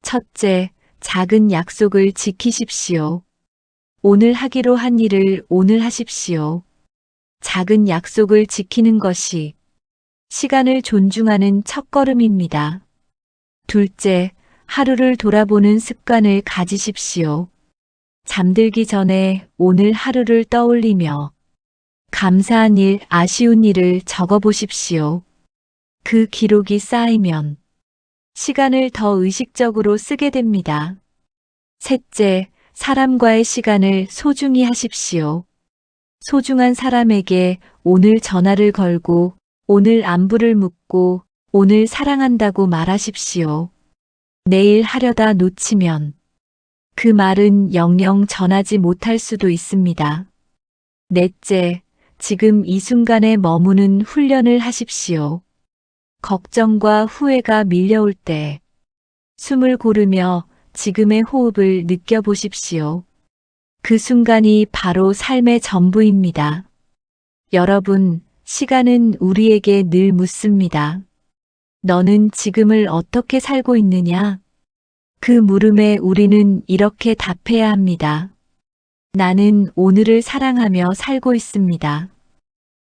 첫째, 작은 약속을 지키십시오. 오늘 하기로 한 일을 오늘 하십시오. 작은 약속을 지키는 것이 시간을 존중하는 첫걸음입니다. 둘째, 하루를 돌아보는 습관을 가지십시오. 잠들기 전에 오늘 하루를 떠올리며 감사한 일, 아쉬운 일을 적어 보십시오. 그 기록이 쌓이면 시간을 더 의식적으로 쓰게 됩니다. 셋째, 사람과의 시간을 소중히 하십시오. 소중한 사람에게 오늘 전화를 걸고 오늘 안부를 묻고 오늘 사랑한다고 말하십시오. 내일 하려다 놓치면 그 말은 영영 전하지 못할 수도 있습니다. 넷째, 지금 이 순간에 머무는 훈련을 하십시오. 걱정과 후회가 밀려올 때 숨을 고르며 지금의 호흡을 느껴보십시오. 그 순간이 바로 삶의 전부입니다. 여러분, 시간은 우리에게 늘 묻습니다. 너는 지금을 어떻게 살고 있느냐? 그 물음에 우리는 이렇게 답해야 합니다. 나는 오늘을 사랑하며 살고 있습니다.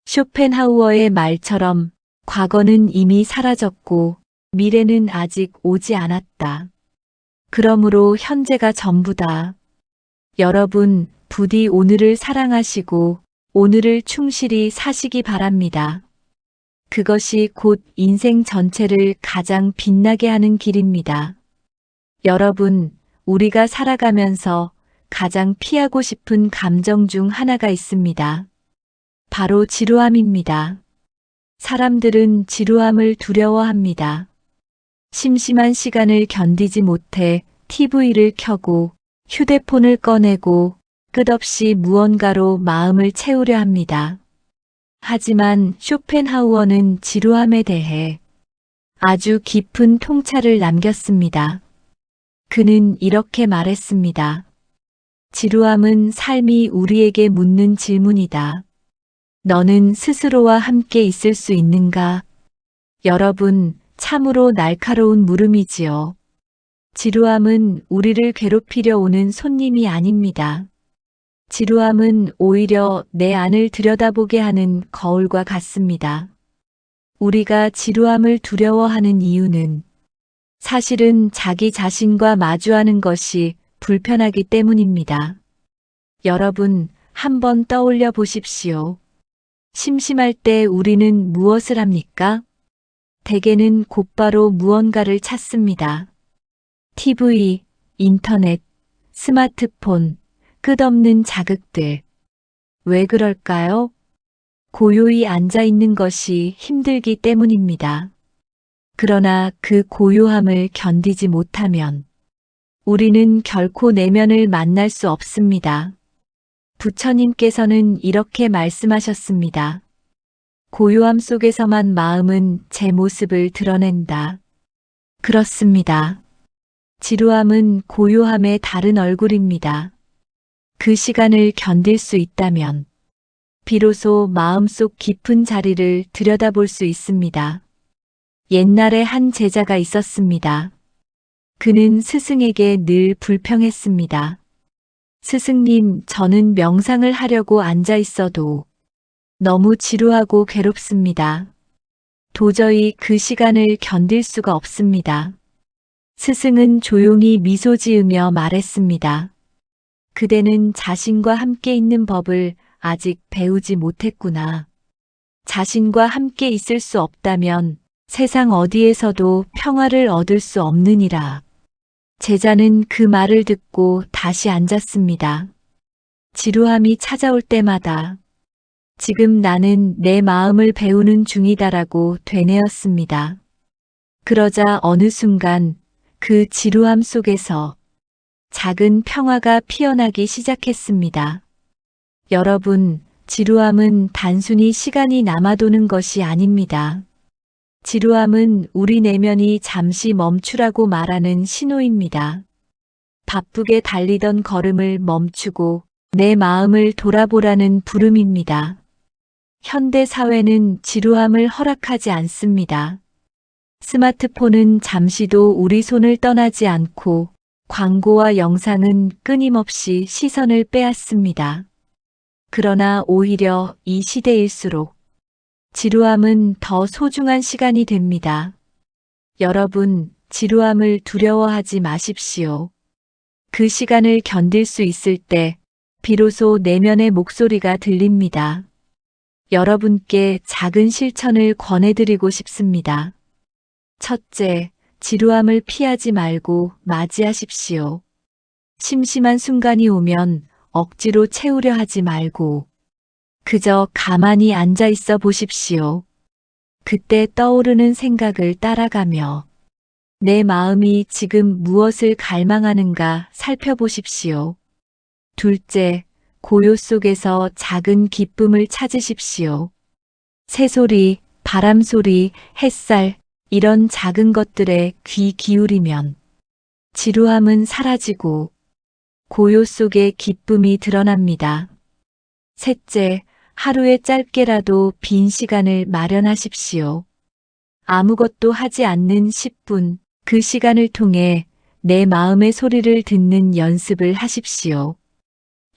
쇼펜하우어의 말처럼 과거는 이미 사라졌고 미래는 아직 오지 않았다. 그러므로 현재가 전부다. 여러분, 부디 오늘을 사랑하시고 오늘을 충실히 사시기 바랍니다. 그것이 곧 인생 전체를 가장 빛나게 하는 길입니다. 여러분, 우리가 살아가면서 가장 피하고 싶은 감정 중 하나가 있습니다. 바로 지루함입니다. 사람들은 지루함을 두려워합니다. 심심한 시간을 견디지 못해 TV를 켜고 휴대폰을 꺼내고 끝없이 무언가로 마음을 채우려 합니다. 하지만 쇼펜하우어는 지루함에 대해 아주 깊은 통찰을 남겼습니다. 그는 이렇게 말했습니다. 지루함은 삶이 우리에게 묻는 질문이다. 너는 스스로와 함께 있을 수 있는가? 여러분, 참으로 날카로운 물음이지요. 지루함은 우리를 괴롭히려 오는 손님이 아닙니다. 지루함은 오히려 내 안을 들여다보게 하는 거울과 같습니다. 우리가 지루함을 두려워하는 이유는 사실은 자기 자신과 마주하는 것이 불편하기 때문입니다. 여러분, 한번 떠올려 보십시오. 심심할 때 우리는 무엇을 합니까? 대개는 곧바로 무언가를 찾습니다. TV, 인터넷, 스마트폰, 끝없는 자극들. 왜 그럴까요? 고요히 앉아 있는 것이 힘들기 때문입니다. 그러나 그 고요함을 견디지 못하면 우리는 결코 내면을 만날 수 없습니다. 부처님께서는 이렇게 말씀하셨습니다. 고요함 속에서만 마음은 제 모습을 드러낸다. 그렇습니다. 지루함은 고요함의 다른 얼굴입니다. 그 시간을 견딜 수 있다면 비로소 마음속 깊은 자리를 들여다볼 수 있습니다. 옛날에 한 제자가 있었습니다. 그는 스승에게 늘 불평했습니다. 스승님, 저는 명상을 하려고 앉아 있어도 너무 지루하고 괴롭습니다. 도저히 그 시간을 견딜 수가 없습니다. 스승은 조용히 미소 지으며 말했습니다. 그대는 자신과 함께 있는 법을 아직 배우지 못했구나. 자신과 함께 있을 수 없다면 세상 어디에서도 평화를 얻을 수 없느니라. 제자는 그 말을 듣고 다시 앉았습니다. 지루함이 찾아올 때마다 지금 나는 내 마음을 배우는 중이다라고 되뇌었습니다. 그러자 어느 순간 그 지루함 속에서 작은 평화가 피어나기 시작했습니다. 여러분, 지루함은 단순히 시간이 남아도는 것이 아닙니다. 지루함은 우리 내면이 잠시 멈추라고 말하는 신호입니다. 바쁘게 달리던 걸음을 멈추고 내 마음을 돌아보라는 부름입니다. 현대 사회는 지루함을 허락하지 않습니다. 스마트폰은 잠시도 우리 손을 떠나지 않고 광고와 영상은 끊임없이 시선을 빼앗습니다. 그러나 오히려 이 시대일수록 지루함은 더 소중한 시간이 됩니다. 여러분, 지루함을 두려워하지 마십시오. 그 시간을 견딜 수 있을 때 비로소 내면의 목소리가 들립니다. 여러분께 작은 실천을 권해드리고 싶습니다. 첫째, 지루함을 피하지 말고 맞이하십시오. 심심한 순간이 오면 억지로 채우려 하지 말고 그저 가만히 앉아 있어 보십시오. 그때 떠오르는 생각을 따라가며 내 마음이 지금 무엇을 갈망하는가 살펴보십시오. 둘째, 고요 속에서 작은 기쁨을 찾으십시오. 새소리, 바람소리, 햇살, 이런 작은 것들에 귀 기울이면 지루함은 사라지고 고요 속에 기쁨이 드러납니다. 셋째, 하루에 짧게라도 빈 시간을 마련하십시오. 아무것도 하지 않는 10분, 그 시간을 통해 내 마음의 소리를 듣는 연습을 하십시오.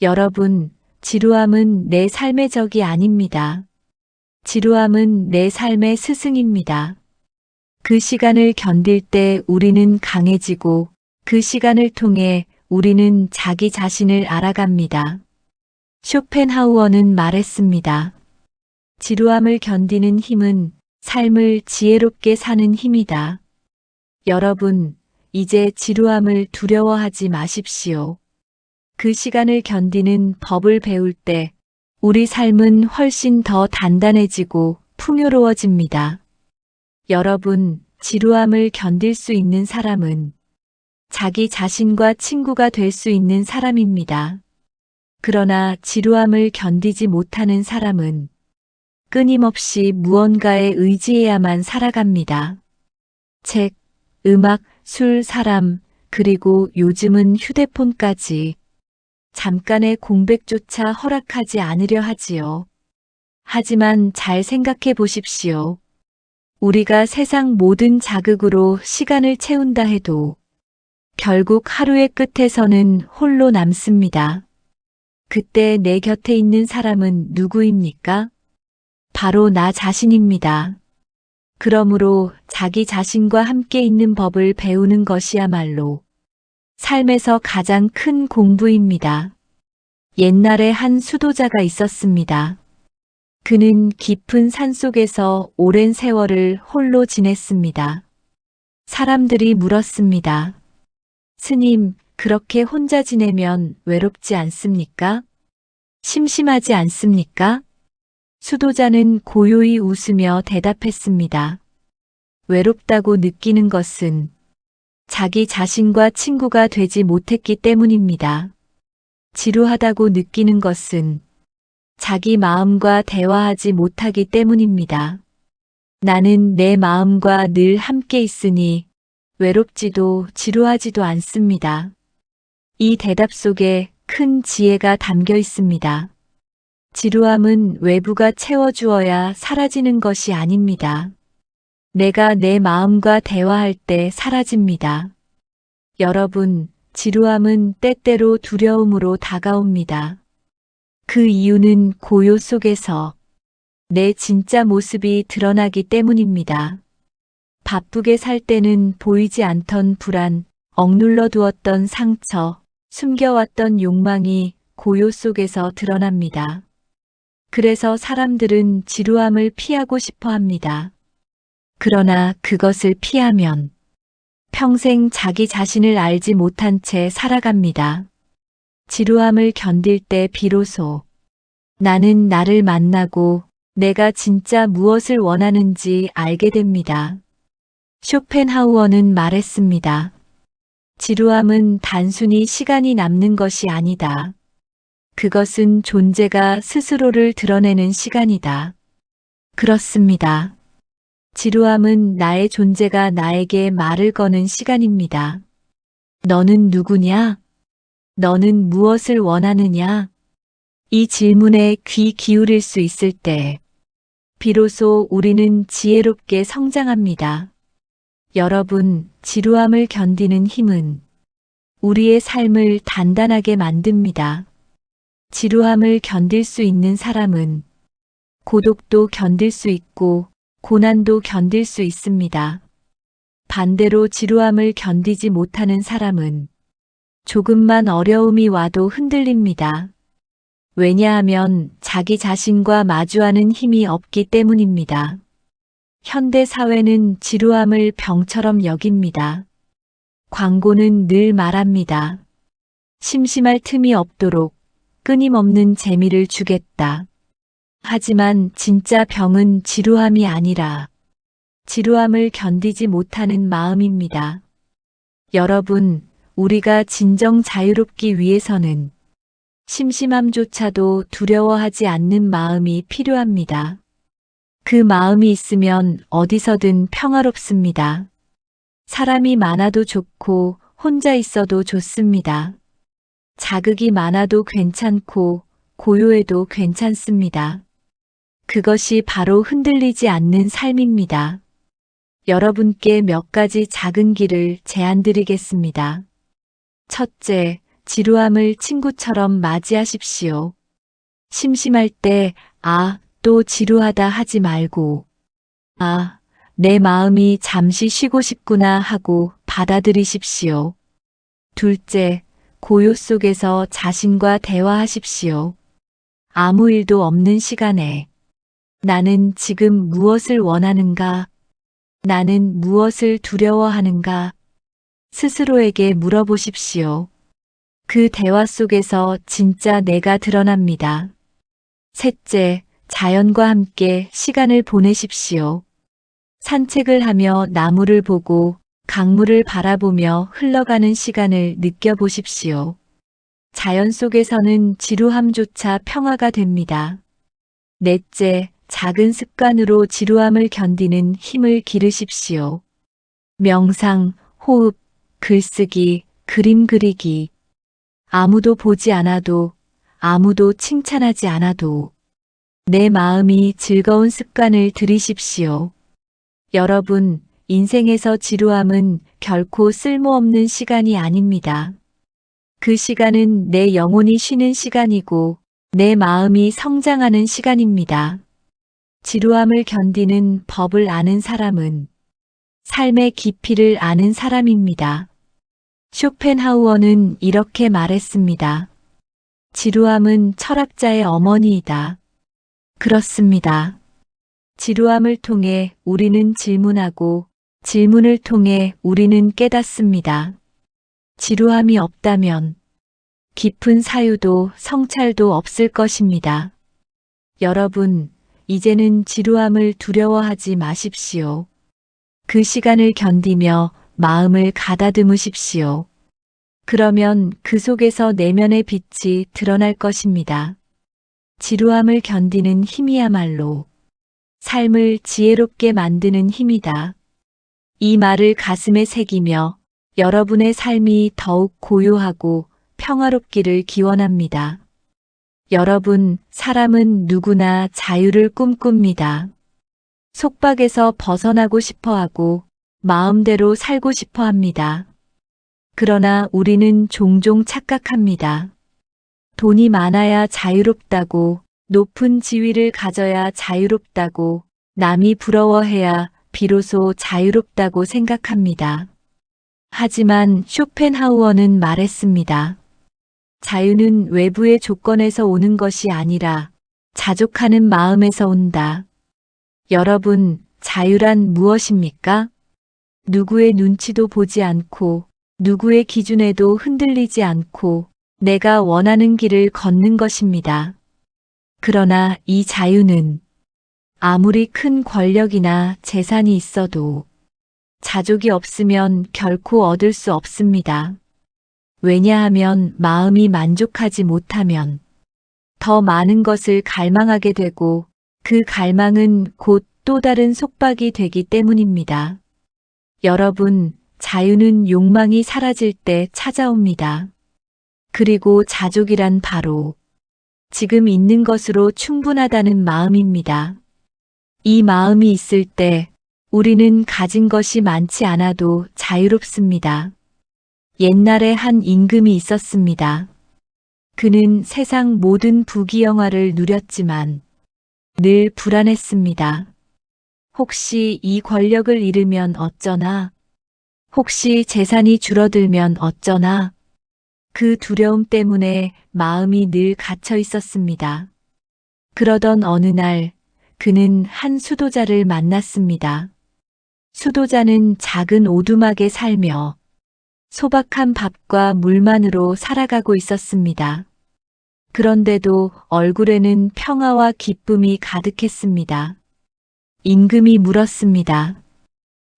여러분, 지루함은 내 삶의 적이 아닙니다. 지루함은 내 삶의 스승입니다. 그 시간을 견딜 때 우리는 강해지고 그 시간을 통해 우리는 자기 자신을 알아갑니다. 쇼펜하우어는 말했습니다. 지루함을 견디는 힘은 삶을 지혜롭게 사는 힘이다. 여러분, 이제 지루함을 두려워하지 마십시오. 그 시간을 견디는 법을 배울 때 우리 삶은 훨씬 더 단단해지고 풍요로워집니다. 여러분, 지루함을 견딜 수 있는 사람은 자기 자신과 친구가 될 수 있는 사람입니다. 그러나 지루함을 견디지 못하는 사람은 끊임없이 무언가에 의지해야만 살아갑니다. 책, 음악, 술, 사람, 그리고 요즘은 휴대폰까지 잠깐의 공백조차 허락하지 않으려 하지요. 하지만 잘 생각해 보십시오. 우리가 세상 모든 자극으로 시간을 채운다 해도 결국 하루의 끝에서는 홀로 남습니다. 그때 내 곁에 있는 사람은 누구입니까? 바로 나 자신입니다. 그러므로 자기 자신과 함께 있는 법을 배우는 것이야말로 삶에서 가장 큰 공부입니다. 옛날에 한 수도자가 있었습니다. 그는 깊은 산속에서 오랜 세월을 홀로 지냈습니다. 사람들이 물었습니다. 스님, 그렇게 혼자 지내면 외롭지 않습니까? 심심하지 않습니까? 수도자는 고요히 웃으며 대답했습니다. 외롭다고 느끼는 것은 자기 자신과 친구가 되지 못했기 때문입니다. 지루하다고 느끼는 것은 자기 마음과 대화하지 못하기 때문입니다. 나는 내 마음과 늘 함께 있으니 외롭지도 지루하지도 않습니다. 이 대답 속에 큰 지혜가 담겨 있습니다. 지루함은 외부가 채워주어야 사라지는 것이 아닙니다. 내가 내 마음과 대화할 때 사라집니다. 여러분, 지루함은 때때로 두려움으로 다가옵니다. 그 이유는 고요 속에서 내 진짜 모습이 드러나기 때문입니다. 바쁘게 살 때는 보이지 않던 불안, 억눌러 두었던 상처, 숨겨왔던 욕망이 고요 속에서 드러납니다. 그래서 사람들은 지루함을 피하고 싶어 합니다. 그러나 그것을 피하면 평생 자기 자신을 알지 못한 채 살아갑니다. 지루함을 견딜 때 비로소 나는 나를 만나고 내가 진짜 무엇을 원하는지 알게 됩니다. 쇼펜하우어는 말했습니다. 지루함은 단순히 시간이 남는 것이 아니다. 그것은 존재가 스스로를 드러내는 시간이다. 그렇습니다. 지루함은 나의 존재가 나에게 말을 거는 시간입니다. 너는 누구냐? 너는 무엇을 원하느냐? 이 질문에 귀 기울일 수 있을 때 비로소 우리는 지혜롭게 성장합니다. 여러분, 지루함을 견디는 힘은 우리의 삶을 단단하게 만듭니다. 지루함을 견딜 수 있는 사람은 고독도 견딜 수 있고 고난도 견딜 수 있습니다. 반대로 지루함을 견디지 못하는 사람은 조금만 어려움이 와도 흔들립니다. 왜냐하면 자기 자신과 마주하는 힘이 없기 때문입니다. 현대 사회는 지루함을 병처럼 여깁니다. 광고는 늘 말합니다. 심심할 틈이 없도록 끊임없는 재미를 주겠다. 하지만 진짜 병은 지루함이 아니라 지루함을 견디지 못하는 마음입니다. 여러분, 우리가 진정 자유롭기 위해서는 심심함조차도 두려워하지 않는 마음이 필요합니다. 그 마음이 있으면 어디서든 평화롭습니다. 사람이 많아도 좋고 혼자 있어도 좋습니다. 자극이 많아도 괜찮고 고요해도 괜찮습니다. 그것이 바로 흔들리지 않는 삶입니다. 여러분께 몇 가지 작은 길을 제안드리겠습니다. 첫째, 지루함을 친구처럼 맞이하십시오. 심심할 때, 또 지루하다 하지 말고, 내 마음이 잠시 쉬고 싶구나 하고 받아들이십시오. 둘째, 고요 속에서 자신과 대화하십시오. 아무 일도 없는 시간에 나는 지금 무엇을 원하는가? 나는 무엇을 두려워하는가? 스스로에게 물어보십시오. 그 대화 속에서 진짜 내가 드러납니다. 셋째, 자연과 함께 시간을 보내십시오. 산책을 하며 나무를 보고 강물을 바라보며 흘러가는 시간을 느껴보십시오. 자연 속에서는 지루함조차 평화가 됩니다. 넷째, 작은 습관으로 지루함을 견디는 힘을 기르십시오. 명상, 호흡, 글쓰기, 그림 그리기. 아무도 보지 않아도, 아무도 칭찬하지 않아도 내 마음이 즐거운 습관을 들이십시오. 여러분, 인생에서 지루함은 결코 쓸모없는 시간이 아닙니다. 그 시간은 내 영혼이 쉬는 시간이고 내 마음이 성장하는 시간입니다. 지루함을 견디는 법을 아는 사람은 삶의 깊이를 아는 사람입니다. 쇼펜하우어는 이렇게 말했습니다. 지루함은 철학자의 어머니이다. 그렇습니다. 지루함을 통해 우리는 질문하고 질문을 통해 우리는 깨닫습니다. 지루함이 없다면 깊은 사유도 성찰도 없을 것입니다. 여러분, 이제는 지루함을 두려워하지 마십시오. 그 시간을 견디며 마음을 가다듬으십시오. 그러면 그 속에서 내면의 빛이 드러날 것입니다. 지루함을 견디는 힘이야말로 삶을 지혜롭게 만드는 힘이다. 이 말을 가슴에 새기며 여러분의 삶이 더욱 고요하고 평화롭기를 기원합니다. 여러분, 사람은 누구나 자유를 꿈꿉니다. 속박에서 벗어나고 싶어하고 마음대로 살고 싶어 합니다. 그러나 우리는 종종 착각합니다. 돈이 많아야 자유롭다고, 높은 지위를 가져야 자유롭다고, 남이 부러워해야 비로소 자유롭다고 생각합니다. 하지만 쇼펜하우어는 말했습니다. 자유는 외부의 조건에서 오는 것이 아니라 자족하는 마음에서 온다. 여러분, 자유란 무엇입니까? 누구의 눈치도 보지 않고 누구의 기준에도 흔들리지 않고 내가 원하는 길을 걷는 것입니다. 그러나 이 자유는 아무리 큰 권력이나 재산이 있어도 자족이 없으면 결코 얻을 수 없습니다. 왜냐하면 마음이 만족하지 못하면 더 많은 것을 갈망하게 되고 그 갈망은 곧 또 다른 속박이 되기 때문입니다. 여러분, 자유는 욕망이 사라질 때 찾아옵니다. 그리고 자족이란 바로 지금 있는 것으로 충분하다는 마음입니다. 이 마음이 있을 때 우리는 가진 것이 많지 않아도 자유롭습니다. 옛날에 한 임금이 있었습니다. 그는 세상 모든 부귀영화를 누렸지만 늘 불안했습니다. 혹시 이 권력을 잃으면 어쩌나? 혹시 재산이 줄어들면 어쩌나? 그 두려움 때문에 마음이 늘 갇혀 있었습니다. 그러던 어느 날 그는 한 수도자를 만났습니다. 수도자는 작은 오두막에 살며 소박한 밥과 물만으로 살아가고 있었습니다. 그런데도 얼굴에는 평화와 기쁨이 가득했습니다. 임금이 물었습니다.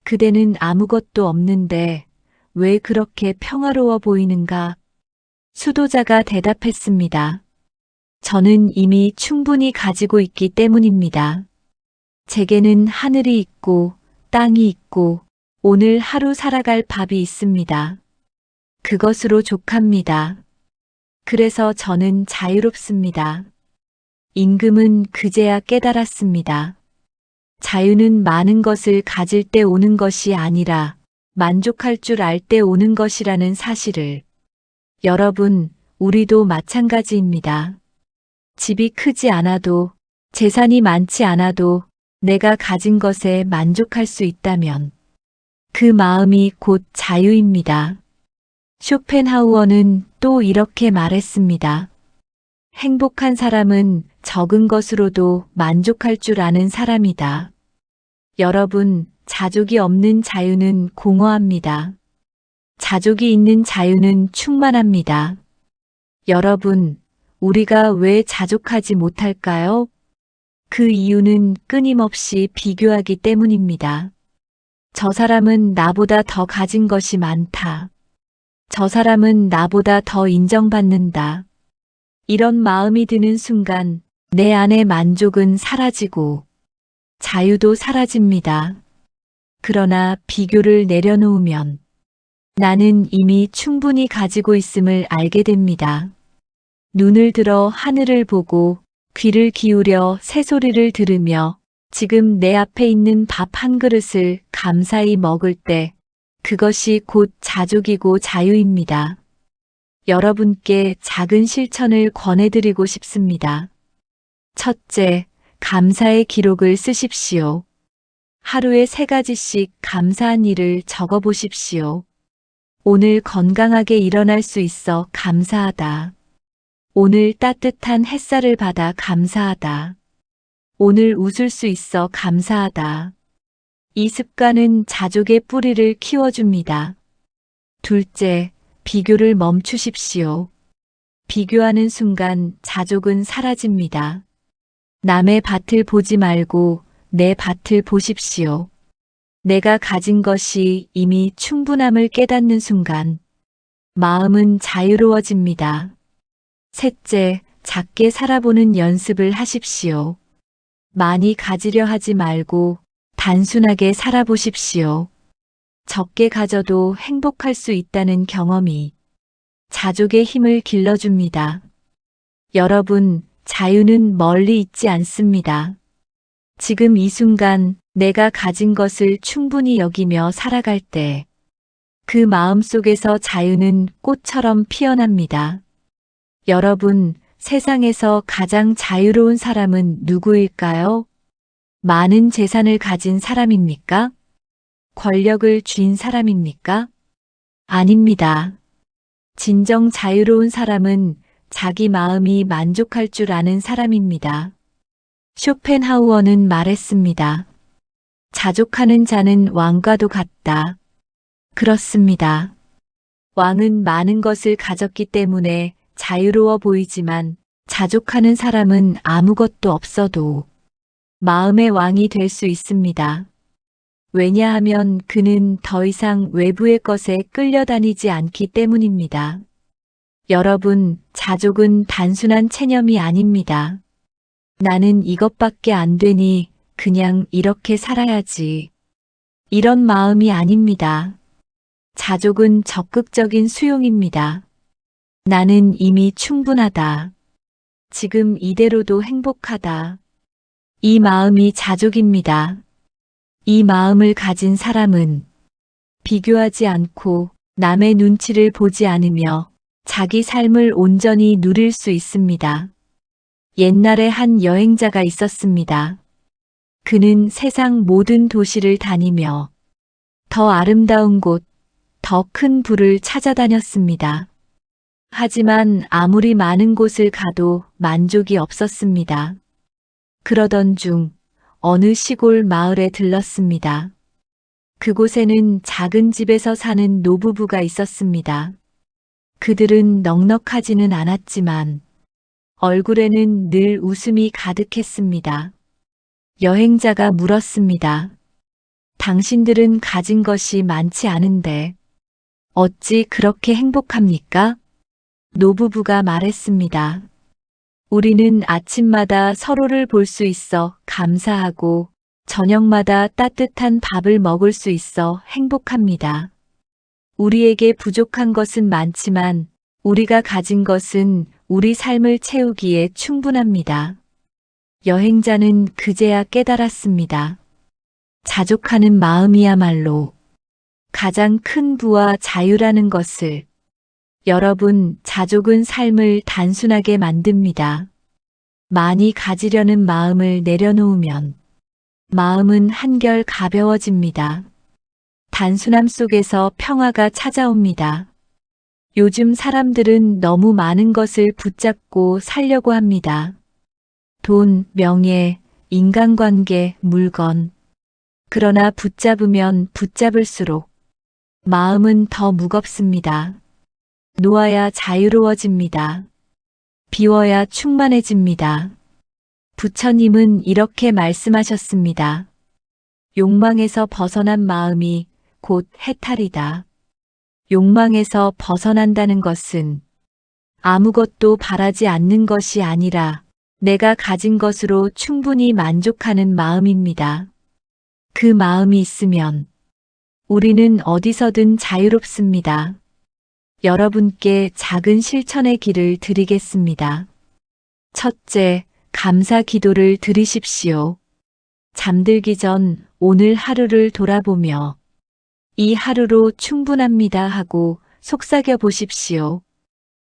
그대는 아무것도 없는데 왜 그렇게 평화로워 보이는가? 수도자가 대답했습니다. 저는 이미 충분히 가지고 있기 때문입니다. 제게는 하늘이 있고 땅이 있고 오늘 하루 살아갈 밥이 있습니다. 그것으로 족합니다. 그래서 저는 자유롭습니다. 임금은 그제야 깨달았습니다. 자유는 많은 것을 가질 때 오는 것이 아니라 만족할 줄 알 때 오는 것이라는 사실을. 여러분, 우리도 마찬가지입니다. 집이 크지 않아도, 재산이 많지 않아도 내가 가진 것에 만족할 수 있다면 그 마음이 곧 자유입니다. 쇼펜하우어는 또 이렇게 말했습니다. 행복한 사람은 적은 것으로도 만족할 줄 아는 사람이다. 여러분, 자족이 없는 자유는 공허합니다. 자족이 있는 자유는 충만합니다. 여러분, 우리가 왜 자족하지 못할까요? 그 이유는 끊임없이 비교하기 때문입니다. 저 사람은 나보다 더 가진 것이 많다. 저 사람은 나보다 더 인정받는다. 이런 마음이 드는 순간 내 안의 만족은 사라지고 자유도 사라집니다. 그러나 비교를 내려놓으면 나는 이미 충분히 가지고 있음을 알게 됩니다. 눈을 들어 하늘을 보고 귀를 기울여 새소리를 들으며 지금 내 앞에 있는 밥 한 그릇을 감사히 먹을 때 그것이 곧 자족이고 자유입니다. 여러분께 작은 실천을 권해드리고 싶습니다. 첫째, 감사의 기록을 쓰십시오. 하루에 3가지씩 감사한 일을 적어보십시오. 오늘 건강하게 일어날 수 있어 감사하다. 오늘 따뜻한 햇살을 받아 감사하다. 오늘 웃을 수 있어 감사하다. 이 습관은 자족의 뿌리를 키워줍니다. 둘째, 비교를 멈추십시오. 비교하는 순간 자족은 사라집니다. 남의 밭을 보지 말고 내 밭을 보십시오. 내가 가진 것이 이미 충분함을 깨닫는 순간 마음은 자유로워집니다. 셋째, 작게 살아보는 연습을 하십시오. 많이 가지려 하지 말고 단순하게 살아보십시오. 적게 가져도 행복할 수 있다는 경험이 자족의 힘을 길러줍니다. 여러분, 자유는 멀리 있지 않습니다. 지금 이 순간 내가 가진 것을 충분히 여기며 살아갈 때 그 마음 속에서 자유는 꽃처럼 피어납니다. 여러분, 세상에서 가장 자유로운 사람은 누구일까요? 많은 재산을 가진 사람입니까? 권력을 쥔 사람입니까? 아닙니다. 진정 자유로운 사람은 자기 마음이 만족할 줄 아는 사람입니다. 쇼펜하우어는 말했습니다. 자족하는 자는 왕과도 같다. 그렇습니다. 왕은 많은 것을 가졌기 때문에 자유로워 보이지만 자족하는 사람은 아무것도 없어도 마음의 왕이 될 수 있습니다. 왜냐하면 그는 더 이상 외부의 것에 끌려다니지 않기 때문입니다. 여러분, 자족은 단순한 체념이 아닙니다. 나는 이것밖에 안 되니 그냥 이렇게 살아야지. 이런 마음이 아닙니다. 자족은 적극적인 수용입니다. 나는 이미 충분하다. 지금 이대로도 행복하다. 이 마음이 자족입니다. 이 마음을 가진 사람은 비교하지 않고 남의 눈치를 보지 않으며 자기 삶을 온전히 누릴 수 있습니다. 옛날에 한 여행자가 있었습니다. 그는 세상 모든 도시를 다니며 더 아름다운 곳, 더 큰 부를 찾아다녔습니다. 하지만 아무리 많은 곳을 가도 만족이 없었습니다. 그러던 중 어느 시골 마을에 들렀습니다. 그곳에는 작은 집에서 사는 노부부가 있었습니다. 그들은 넉넉하지는 않았지만 얼굴에는 늘 웃음이 가득했습니다. 여행자가 물었습니다. 당신들은 가진 것이 많지 않은데 어찌 그렇게 행복합니까? 노부부가 말했습니다. 우리는 아침마다 서로를 볼 수 있어 감사하고 저녁마다 따뜻한 밥을 먹을 수 있어 행복합니다. 우리에게 부족한 것은 많지만 우리가 가진 것은 우리 삶을 채우기에 충분합니다. 여행자는 그제야 깨달았습니다. 자족하는 마음이야말로 가장 큰 부와 자유라는 것을. 여러분, 자족은 삶을 단순하게 만듭니다. 많이 가지려는 마음을 내려놓으면 마음은 한결 가벼워집니다. 단순함 속에서 평화가 찾아옵니다. 요즘 사람들은 너무 많은 것을 붙잡고 살려고 합니다. 돈, 명예, 인간관계, 물건. 그러나 붙잡으면 붙잡을수록 마음은 더 무겁습니다. 놓아야 자유로워집니다. 비워야 충만해집니다. 부처님은 이렇게 말씀하셨습니다. 욕망에서 벗어난 마음이 곧 해탈이다. 욕망에서 벗어난다는 것은 아무것도 바라지 않는 것이 아니라 내가 가진 것으로 충분히 만족하는 마음입니다. 그 마음이 있으면 우리는 어디서든 자유롭습니다. 여러분께 작은 실천의 길을 드리겠습니다. 첫째, 감사 기도를 드리십시오. 잠들기 전 오늘 하루를 돌아보며 이 하루로 충분합니다 하고 속삭여 보십시오.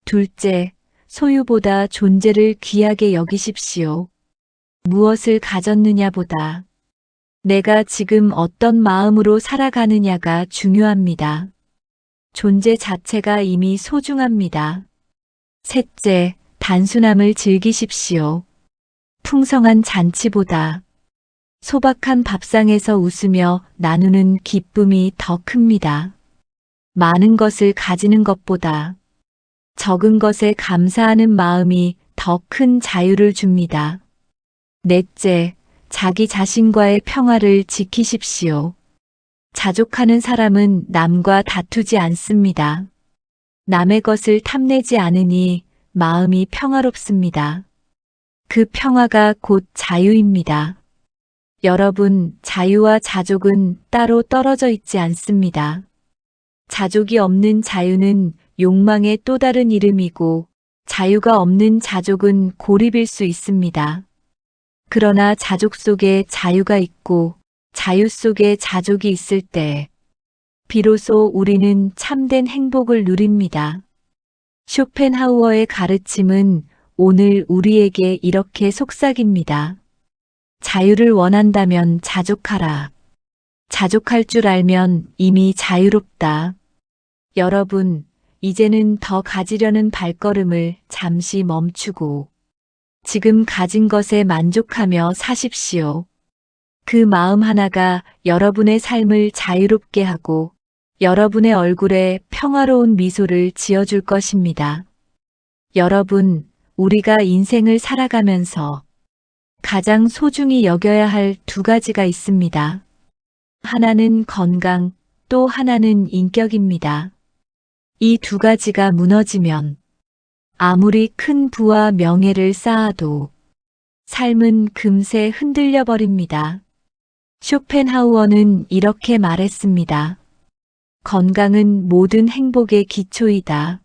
둘째, 소유보다 존재를 귀하게 여기십시오. 무엇을 가졌느냐보다 내가 지금 어떤 마음으로 살아가느냐가 중요합니다. 존재 자체가 이미 소중합니다. 셋째, 단순함을 즐기십시오. 풍성한 잔치보다 소박한 밥상에서 웃으며 나누는 기쁨이 더 큽니다. 많은 것을 가지는 것보다 적은 것에 감사하는 마음이 더 큰 자유를 줍니다. 넷째, 자기 자신과의 평화를 지키십시오. 자족하는 사람은 남과 다투지 않습니다. 남의 것을 탐내지 않으니 마음이 평화롭습니다. 그 평화가 곧 자유입니다. 여러분, 자유와 자족은 따로 떨어져 있지 않습니다. 자족이 없는 자유는 욕망의 또 다른 이름이고 자유가 없는 자족은 고립일 수 있습니다. 그러나 자족 속에 자유가 있고 자유 속에 자족이 있을 때 비로소 우리는 참된 행복을 누립니다. 쇼펜하우어의 가르침은 오늘 우리에게 이렇게 속삭입니다. 자유를 원한다면 자족하라. 자족할 줄 알면 이미 자유롭다. 여러분, 이제는 더 가지려는 발걸음을 잠시 멈추고 지금 가진 것에 만족하며 사십시오. 그 마음 하나가 여러분의 삶을 자유롭게 하고 여러분의 얼굴에 평화로운 미소를 지어줄 것입니다. 여러분, 우리가 인생을 살아가면서 가장 소중히 여겨야 할 두 가지가 있습니다. 하나는 건강, 또 하나는 인격입니다. 이 두 가지가 무너지면 아무리 큰 부와 명예를 쌓아도 삶은 금세 흔들려 버립니다. 쇼펜하우어는 이렇게 말했습니다. 건강은 모든 행복의 기초이다.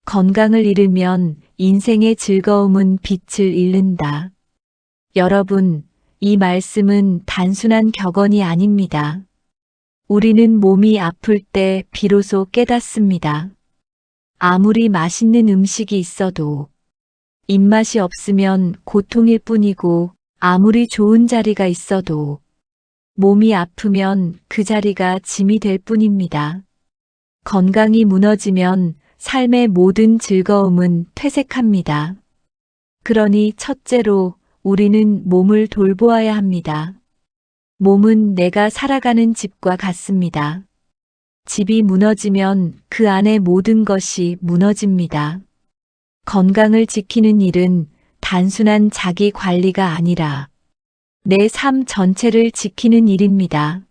건강을 잃으면 인생의 즐거움은 빛을 잃는다. 여러분, 이 말씀은 단순한 격언이 아닙니다. 우리는 몸이 아플 때 비로소 깨닫습니다. 아무리 맛있는 음식이 있어도 입맛이 없으면 고통일 뿐이고 아무리 좋은 자리가 있어도 몸이 아프면 그 자리가 짐이 될 뿐입니다. 건강이 무너지면 삶의 모든 즐거움은 퇴색합니다. 그러니 첫째로 우리는 몸을 돌보아야 합니다. 몸은 내가 살아가는 집과 같습니다. 집이 무너지면 그 안의 모든 것이 무너집니다. 건강을 지키는 일은 단순한 자기 관리가 아니라 내 삶 전체를 지키는 일입니다.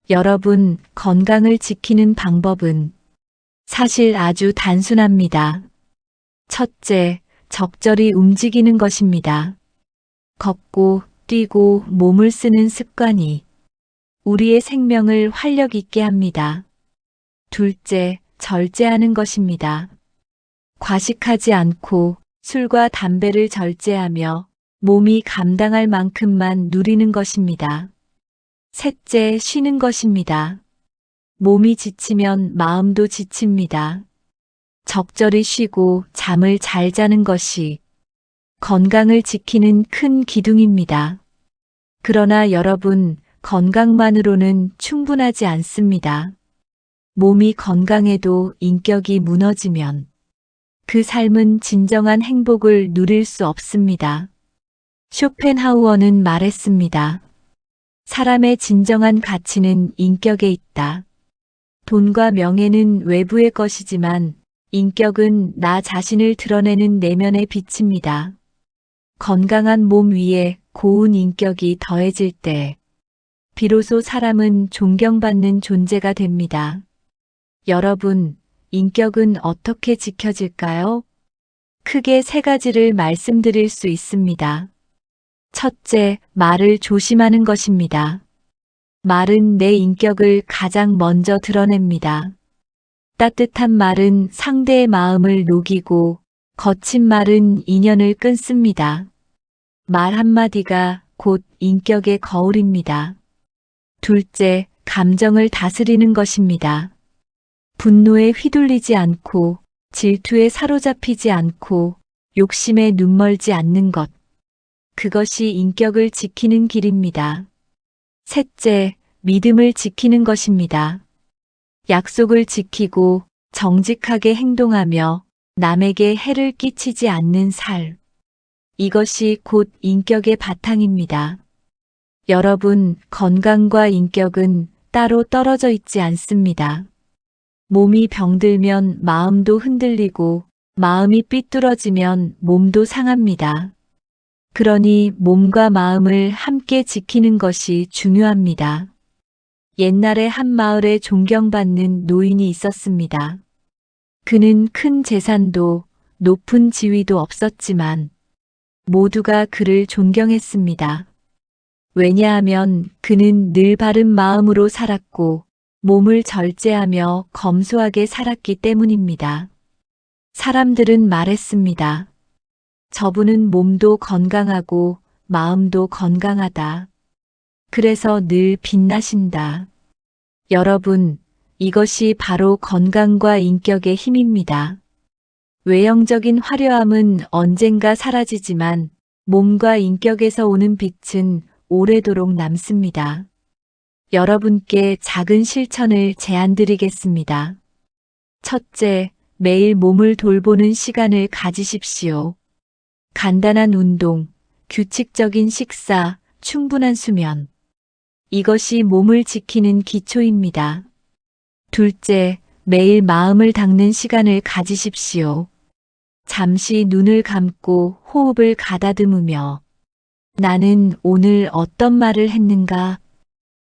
여러분, 건강을 지키는 방법은 사실 아주 단순합니다. 첫째, 적절히 움직이는 것입니다. 걷고, 뛰고, 몸을 쓰는 습관이 우리의 생명을 활력 있게 합니다. 둘째, 절제하는 것입니다. 과식하지 않고 술과 담배를 절제하며 몸이 감당할 만큼만 누리는 것입니다. 셋째, 쉬는 것입니다. 몸이 지치면 마음도 지칩니다. 적절히 쉬고 잠을 잘 자는 것이 건강을 지키는 큰 기둥입니다. 그러나 여러분, 건강만으로는 충분하지 않습니다. 몸이 건강해도 인격이 무너지면 그 삶은 진정한 행복을 누릴 수 없습니다. 쇼펜하우어는 말했습니다. 사람의 진정한 가치는 인격에 있다. 돈과 명예는 외부의 것이지만 인격은 나 자신을 드러내는 내면의 빛입니다. 건강한 몸 위에 고운 인격이 더해질 때 비로소 사람은 존경받는 존재가 됩니다. 여러분, 인격은 어떻게 지켜질까요? 크게 세 가지를 말씀드릴 수 있습니다. 첫째, 말을 조심하는 것입니다. 말은 내 인격을 가장 먼저 드러냅니다. 따뜻한 말은 상대의 마음을 녹이고 거친 말은 인연을 끊습니다. 말 한마디가 곧 인격의 거울입니다. 둘째, 감정을 다스리는 것입니다. 분노에 휘둘리지 않고 질투에 사로잡히지 않고 욕심에 눈멀지 않는 것. 그것이 인격을 지키는 길입니다. 셋째, 믿음을 지키는 것입니다. 약속을 지키고 정직하게 행동하며 남에게 해를 끼치지 않는 삶. 이것이 곧 인격의 바탕입니다. 여러분, 건강과 인격은 따로 떨어져 있지 않습니다. 몸이 병들면 마음도 흔들리고 마음이 삐뚤어지면 몸도 상합니다. 그러니 몸과 마음을 함께 지키는 것이 중요합니다. 옛날에 한 마을에 존경받는 노인이 있었습니다. 그는 큰 재산도 높은 지위도 없었지만 모두가 그를 존경했습니다. 왜냐하면 그는 늘 바른 마음으로 살았고 몸을 절제하며 검소하게 살았기 때문입니다. 사람들은 말했습니다. 저분은 몸도 건강하고 마음도 건강하다. 그래서 늘 빛나신다. 여러분, 이것이 바로 건강과 인격의 힘입니다. 외형적인 화려함은 언젠가 사라지지만 몸과 인격에서 오는 빛은 오래도록 남습니다. 여러분께 작은 실천을 제안드리겠습니다. 첫째, 매일 몸을 돌보는 시간을 가지십시오. 간단한 운동, 규칙적인 식사, 충분한 수면. 이것이 몸을 지키는 기초입니다. 둘째, 매일 마음을 닦는 시간을 가지십시오. 잠시 눈을 감고 호흡을 가다듬으며 나는 오늘 어떤 말을 했는가?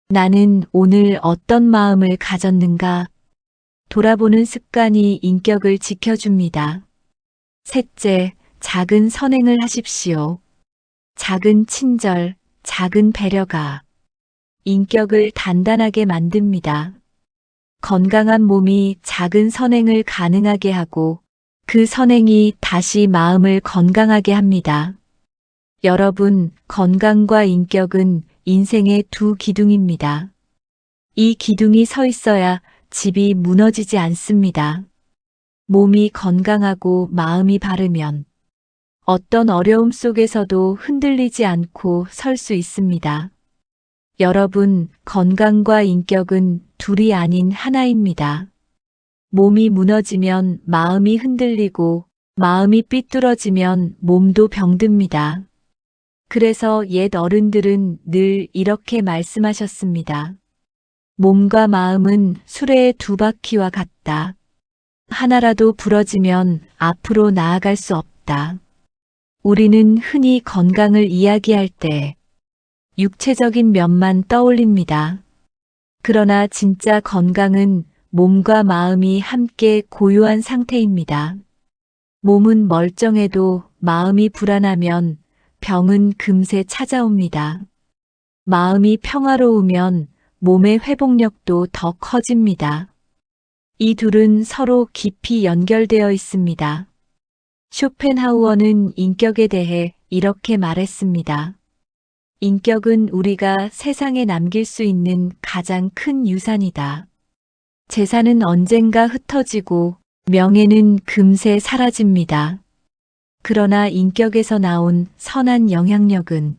나는 오늘 어떤 마음을 가졌는가? 돌아보는 습관이 인격을 지켜줍니다. 셋째, 작은 선행을 하십시오. 작은 친절, 작은 배려가 인격을 단단하게 만듭니다. 건강한 몸이 작은 선행을 가능하게 하고 그 선행이 다시 마음을 건강하게 합니다. 여러분, 건강과 인격은 인생의 두 기둥입니다. 이 기둥이 서 있어야 집이 무너지지 않습니다. 몸이 건강하고 마음이 바르면 어떤 어려움 속에서도 흔들리지 않고 설 수 있습니다. 여러분, 건강과 인격은 둘이 아닌 하나입니다. 몸이 무너지면 마음이 흔들리고 마음이 삐뚤어지면 몸도 병듭니다. 그래서 옛 어른들은 늘 이렇게 말씀하셨습니다. 몸과 마음은 수레의 두 바퀴와 같다. 하나라도 부러지면 앞으로 나아갈 수 없다. 우리는 흔히 건강을 이야기할 때 육체적인 면만 떠올립니다. 그러나 진짜 건강은 몸과 마음이 함께 고요한 상태입니다. 몸은 멀쩡해도 마음이 불안하면 병은 금세 찾아옵니다. 마음이 평화로우면 몸의 회복력도 더 커집니다. 이 둘은 서로 깊이 연결되어 있습니다. 쇼펜하우어는 인격에 대해 이렇게 말했습니다. 인격은 우리가 세상에 남길 수 있는 가장 큰 유산이다. 재산은 언젠가 흩어지고 명예는 금세 사라집니다. 그러나 인격에서 나온 선한 영향력은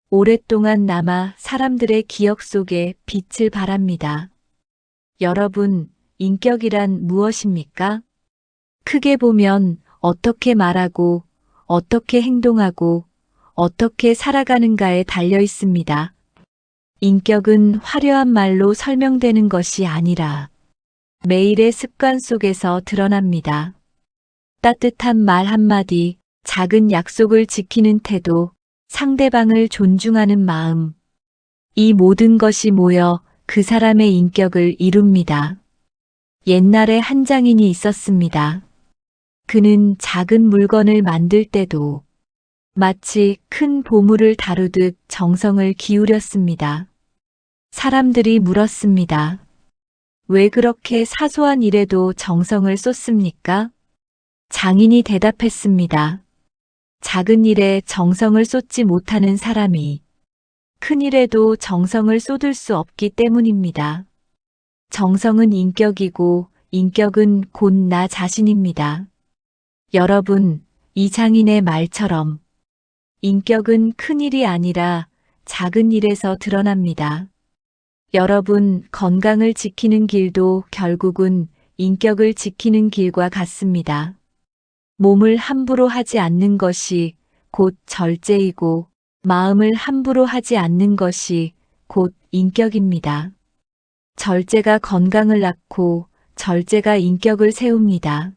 오랫동안 남아 사람들의 기억 속에 빛을 발합니다. 여러분, 인격이란 무엇입니까? 크게 보면 어떻게 말하고, 어떻게 행동하고, 어떻게 살아가는가에 달려 있습니다. 인격은 화려한 말로 설명되는 것이 아니라 매일의 습관 속에서 드러납니다. 따뜻한 말 한마디, 작은 약속을 지키는 태도, 상대방을 존중하는 마음. 이 모든 것이 모여 그 사람의 인격을 이룹니다. 옛날에 한 장인이 있었습니다. 그는 작은 물건을 만들 때도 마치 큰 보물을 다루듯 정성을 기울였습니다. 사람들이 물었습니다. 왜 그렇게 사소한 일에도 정성을 쏟습니까? 장인이 대답했습니다. 작은 일에 정성을 쏟지 못하는 사람이 큰 일에도 정성을 쏟을 수 없기 때문입니다. 정성은 인격이고 인격은 곧 나 자신입니다. 여러분, 이 장인의 말처럼 인격은 큰 일이 아니라 작은 일에서 드러납니다. 여러분, 건강을 지키는 길도 결국은 인격을 지키는 길과 같습니다. 몸을 함부로 하지 않는 것이 곧 절제이고 마음을 함부로 하지 않는 것이 곧 인격입니다. 절제가 건강을 낳고 절제가 인격을 세웁니다.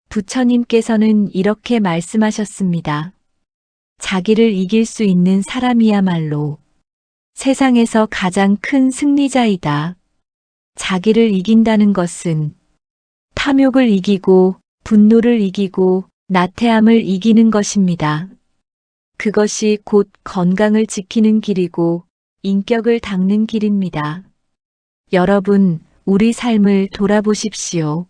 부처님께서는 이렇게 말씀하셨습니다. 자기를 이길 수 있는 사람이야말로 세상에서 가장 큰 승리자이다. 자기를 이긴다는 것은 탐욕을 이기고 분노를 이기고 나태함을 이기는 것입니다. 그것이 곧 건강을 지키는 길이고 인격을 닦는 길입니다. 여러분, 우리 삶을 돌아보십시오.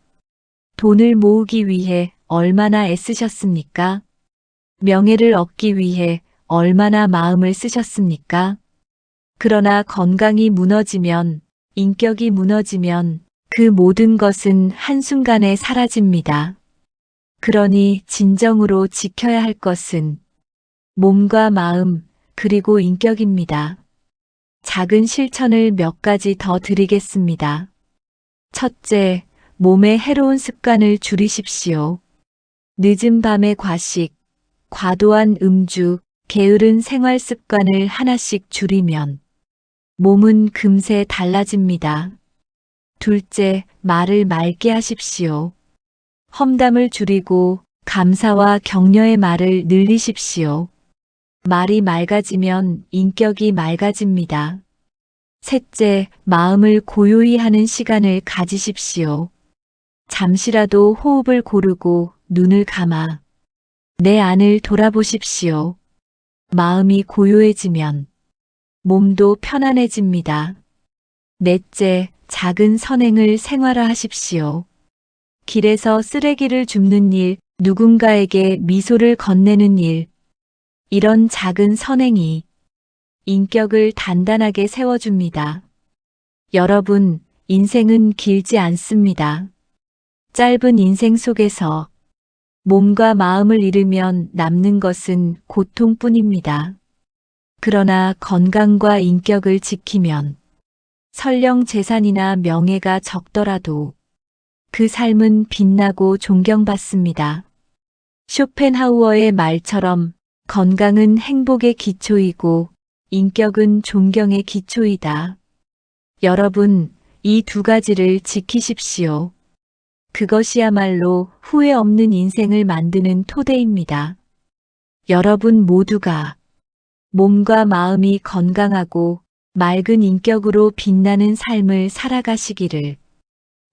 돈을 모으기 위해 얼마나 애쓰셨습니까? 명예를 얻기 위해 얼마나 마음을 쓰셨습니까? 그러나 건강이 무너지면, 인격이 무너지면 그 모든 것은 한순간에 사라집니다. 그러니 진정으로 지켜야 할 것은 몸과 마음 그리고 인격입니다. 작은 실천을 몇 가지 더 드리겠습니다. 첫째, 몸의 해로운 습관을 줄이십시오. 늦은 밤의 과식, 과도한 음주, 게으른 생활 습관을 하나씩 줄이면 몸은 금세 달라집니다. 둘째, 말을 맑게 하십시오. 험담을 줄이고 감사와 격려의 말을 늘리십시오. 말이 맑아지면 인격이 맑아집니다. 셋째, 마음을 고요히 하는 시간을 가지십시오. 잠시라도 호흡을 고르고 눈을 감아 내 안을 돌아보십시오. 마음이 고요해지면 몸도 편안해집니다. 넷째, 작은 선행을 생활화하십시오. 길에서 쓰레기를 줍는 일, 누군가에게 미소를 건네는 일, 이런 작은 선행이 인격을 단단하게 세워줍니다. 여러분, 인생은 길지 않습니다. 짧은 인생 속에서 몸과 마음을 잃으면 남는 것은 고통뿐입니다. 그러나 건강과 인격을 지키면 설령 재산이나 명예가 적더라도 그 삶은 빛나고 존경받습니다. 쇼펜하우어의 말처럼 건강은 행복의 기초이고 인격은 존경의 기초이다. 여러분, 이 두 가지를 지키십시오. 그것이야말로 후회 없는 인생을 만드는 토대입니다. 여러분 모두가 몸과 마음이 건강하고 맑은 인격으로 빛나는 삶을 살아가시기를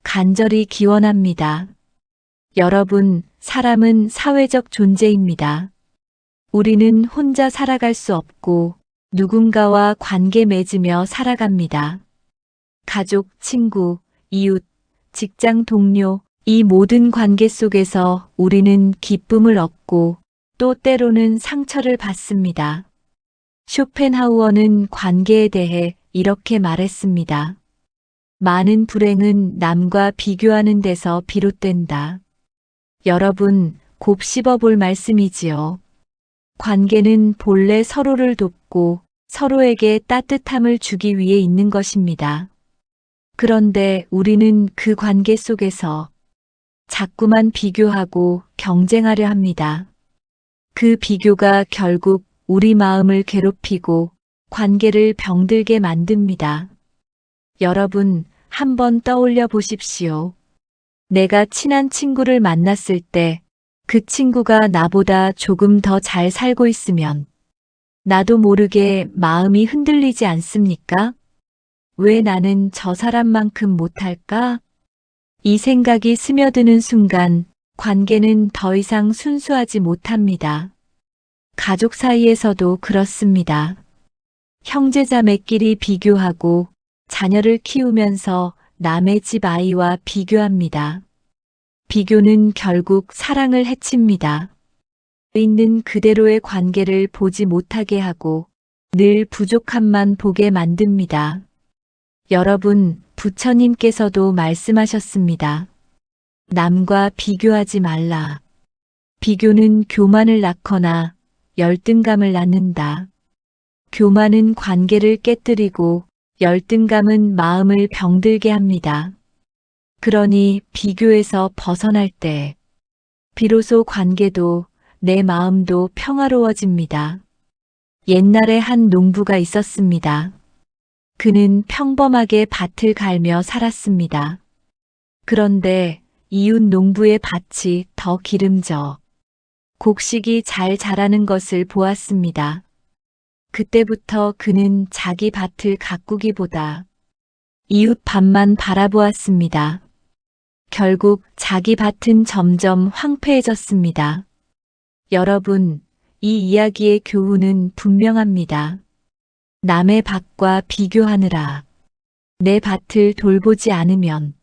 간절히 기원합니다. 여러분, 사람은 사회적 존재입니다. 우리는 혼자 살아갈 수 없고 누군가와 관계 맺으며 살아갑니다. 가족, 친구, 이웃, 직장 동료, 이 모든 관계 속에서 우리는 기쁨을 얻고 또 때로는 상처를 받습니다. 쇼펜하우어는 관계에 대해 이렇게 말했습니다. 많은 불행은 남과 비교하는 데서 비롯된다. 여러분, 곱씹어 볼 말씀이지요. 관계는 본래 서로를 돕고 서로에게 따뜻함을 주기 위해 있는 것입니다. 그런데 우리는 그 관계 속에서 자꾸만 비교하고 경쟁하려 합니다. 그 비교가 결국 우리 마음을 괴롭히고 관계를 병들게 만듭니다. 여러분, 한번 떠올려 보십시오. 내가 친한 친구를 만났을 때 그 친구가 나보다 조금 더 잘 살고 있으면 나도 모르게 마음이 흔들리지 않습니까? 왜 나는 저 사람만큼 못할까? 이 생각이 스며드는 순간 관계는 더 이상 순수하지 못합니다. 가족 사이에서도 그렇습니다. 형제자매끼리 비교하고 자녀를 키우면서 남의 집 아이와 비교합니다. 비교는 결국 사랑을 해칩니다. 있는 그대로의 관계를 보지 못하게 하고 늘 부족함만 보게 만듭니다. 여러분, 부처님께서도 말씀하셨습니다. 남과 비교하지 말라. 비교는 교만을 낳거나 열등감을 낳는다. 교만은 관계를 깨뜨리고 열등감은 마음을 병들게 합니다. 그러니 비교에서 벗어날 때 비로소 관계도 내 마음도 평화로워집니다. 옛날에 한 농부가 있었습니다. 그는 평범하게 밭을 갈며 살았습니다. 그런데 이웃 농부의 밭이 더 기름져 곡식이 잘 자라는 것을 보았습니다. 그때부터 그는 자기 밭을 가꾸기보다 이웃 밭만 바라보았습니다. 결국 자기 밭은 점점 황폐해졌습니다. 여러분, 이 이야기의 교훈은 분명합니다. 남의 밭과 비교하느라 내 밭을 돌보지 않으면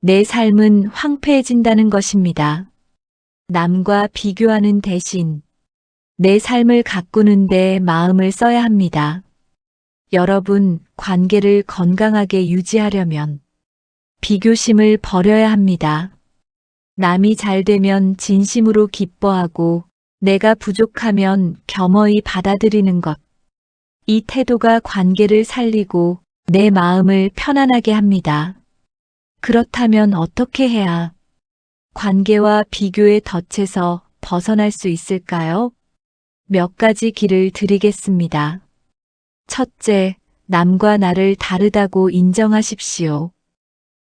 내 삶은 황폐해진다는 것입니다. 남과 비교하는 대신 내 삶을 가꾸는 데 마음을 써야 합니다. 여러분, 관계를 건강하게 유지하려면 비교심을 버려야 합니다. 남이 잘 되면 진심으로 기뻐하고 내가 부족하면 겸허히 받아들이는 것. 이 태도가 관계를 살리고 내 마음을 편안하게 합니다. 그렇다면 어떻게 해야 관계와 비교의 덫에서 벗어날 수 있을까요? 몇 가지 길을 드리겠습니다. 첫째, 남과 나를 다르다고 인정하십시오.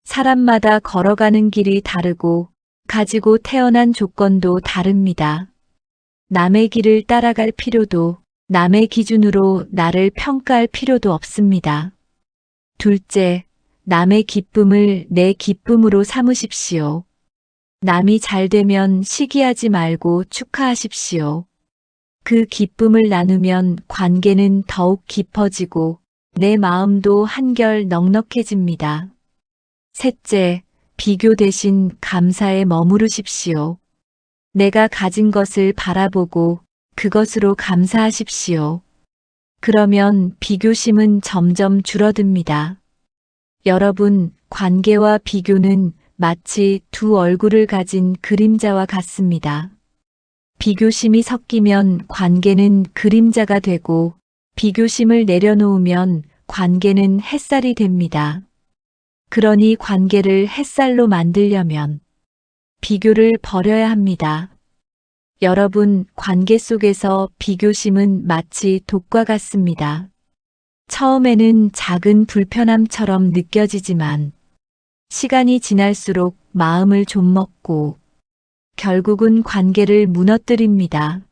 사람마다 걸어가는 길이 다르고 가지고 태어난 조건도 다릅니다. 남의 길을 따라갈 필요도 남의 기준으로 나를 평가할 필요도 없습니다. 둘째, 남의 기쁨을 내 기쁨으로 삼으십시오. 남이 잘 되면 시기하지 말고 축하하십시오. 그 기쁨을 나누면 관계는 더욱 깊어지고 내 마음도 한결 넉넉해집니다. 셋째, 비교 대신 감사에 머무르십시오. 내가 가진 것을 바라보고 그것으로 감사하십시오. 그러면 비교심은 점점 줄어듭니다. 여러분, 관계와 비교는 마치 두 얼굴을 가진 그림자와 같습니다. 비교심이 섞이면 관계는 그림자가 되고 비교심을 내려놓으면 관계는 햇살이 됩니다. 그러니 관계를 햇살로 만들려면 비교를 버려야 합니다. 여러분, 관계 속에서 비교심은 마치 독과 같습니다. 처음에는 작은 불편함처럼 느껴지지만 시간이 지날수록 마음을 좀먹고 결국은 관계를 무너뜨립니다.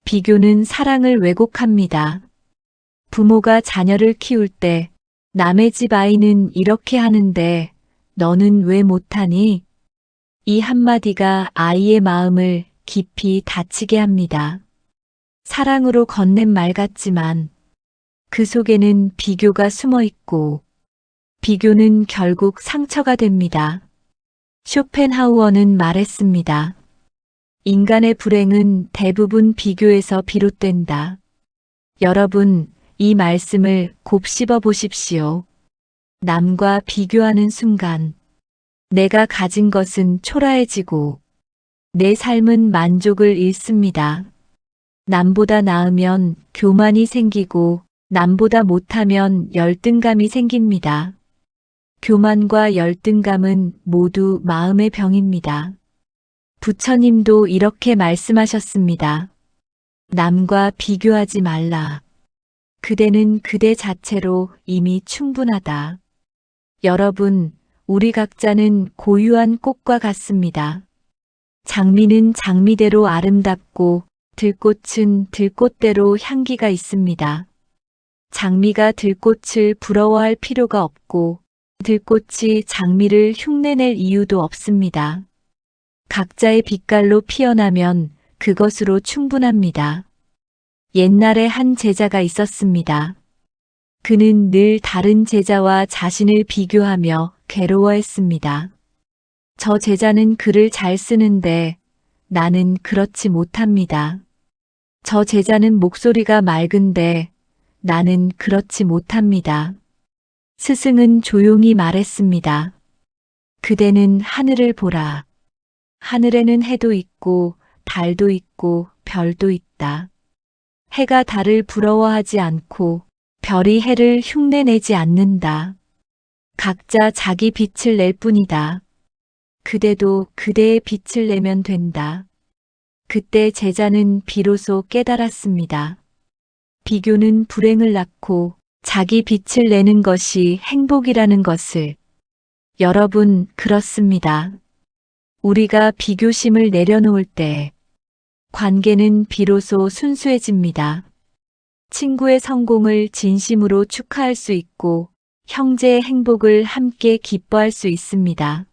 비교는 사랑을 왜곡합니다. 부모가 자녀를 키울 때 남의 집 아이는 이렇게 하는데 너는 왜 못하니? 이 한마디가 아이의 마음을 깊이 다치게 합니다. 사랑으로 건넨 말 같지만 그 속에는 비교가 숨어 있고 비교는 결국 상처가 됩니다. 쇼펜하우어는 말했습니다. 인간의 불행은 대부분 비교에서 비롯된다. 여러분, 이 말씀을 곱씹어 보십시오. 남과 비교하는 순간 내가 가진 것은 초라해지고 내 삶은 만족을 잃습니다. 남보다 나으면 교만이 생기고 남보다 못하면 열등감이 생깁니다. 교만과 열등감은 모두 마음의 병입니다. 부처님도 이렇게 말씀하셨습니다. 남과 비교하지 말라. 그대는 그대 자체로 이미 충분하다. 여러분, 우리 각자는 고유한 꽃과 같습니다. 장미는 장미대로 아름답고 들꽃은 들꽃대로 향기가 있습니다. 장미가 들꽃을 부러워할 필요가 없고 들꽃이 장미를 흉내낼 이유도 없습니다. 각자의 빛깔로 피어나면 그것으로 충분합니다. 옛날에 한 제자가 있었습니다. 그는 늘 다른 제자와 자신을 비교하며 괴로워했습니다. 저 제자는 글을 잘 쓰는데 나는 그렇지 못합니다. 저 제자는 목소리가 맑은데 나는 그렇지 못합니다. 스승은 조용히 말했습니다. 그대는 하늘을 보라. 하늘에는 해도 있고 달도 있고 별도 있다. 해가 달을 부러워하지 않고 별이 해를 흉내내지 않는다. 각자 자기 빛을 낼 뿐이다. 그대도 그대의 빛을 내면 된다. 그때 제자는 비로소 깨달았습니다. 비교는 불행을 낳고 자기 빛을 내는 것이 행복이라는 것을. 여러분, 그렇습니다. 우리가 비교심을 내려놓을 때 관계는 비로소 순수해집니다. 친구의 성공을 진심으로 축하할 수 있고 형제의 행복을 함께 기뻐할 수 있습니다.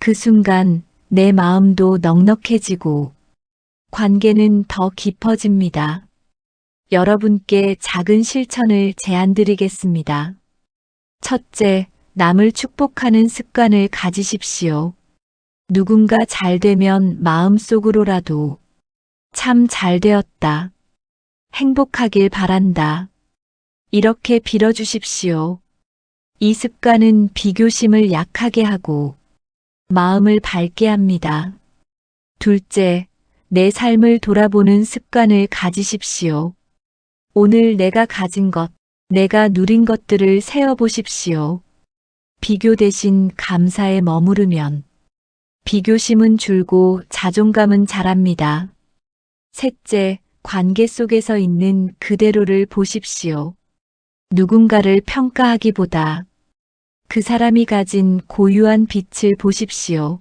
그 순간 내 마음도 넉넉해지고 관계는 더 깊어집니다. 여러분께 작은 실천을 제안드리겠습니다. 첫째, 남을 축복하는 습관을 가지십시오. 누군가 잘 되면 마음속으로라도 참 잘 되었다. 행복하길 바란다. 이렇게 빌어주십시오. 이 습관은 비교심을 약하게 하고 마음을 밝게 합니다. 둘째, 내 삶을 돌아보는 습관을 가지십시오. 오늘 내가 가진 것, 내가 누린 것들을 세어보십시오. 비교 대신 감사에 머무르면 비교심은 줄고 자존감은 자랍니다. 셋째, 관계 속에서 있는 그대로를 보십시오. 누군가를 평가하기보다 그 사람이 가진 고유한 빛을 보십시오.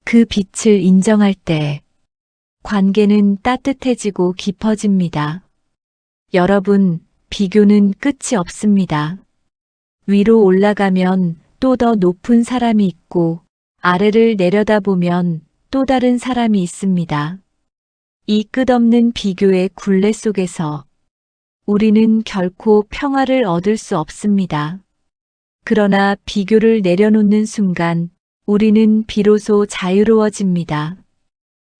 그 빛을 인정할 때 관계는 따뜻해지고 깊어집니다. 여러분, 비교는 끝이 없습니다. 위로 올라가면 또 더 높은 사람이 있고 아래를 내려다보면 또 다른 사람이 있습니다. 이 끝없는 비교의 굴레 속에서 우리는 결코 평화를 얻을 수 없습니다. 그러나 비교를 내려놓는 순간 우리는 비로소 자유로워집니다.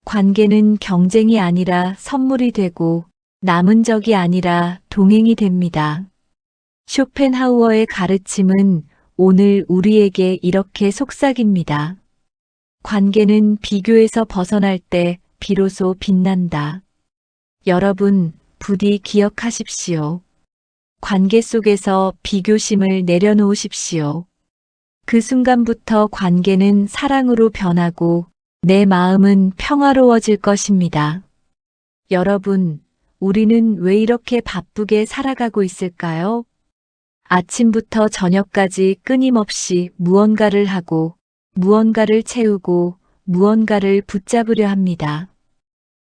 관계는 경쟁이 아니라 선물이 되고 남은 적이 아니라 동행이 됩니다. 쇼펜하우어의 가르침은 오늘 우리에게 이렇게 속삭입니다. 관계는 비교에서 벗어날 때 비로소 빛난다. 여러분, 부디 기억하십시오. 관계 속에서 비교심을 내려놓으십시오. 그 순간부터 관계는 사랑으로 변하고 내 마음은 평화로워질 것입니다. 여러분, 우리는 왜 이렇게 바쁘게 살아가고 있을까요? 아침부터 저녁까지 끊임없이 무언가를 하고, 무언가를 채우고, 무언가를 붙잡으려 합니다.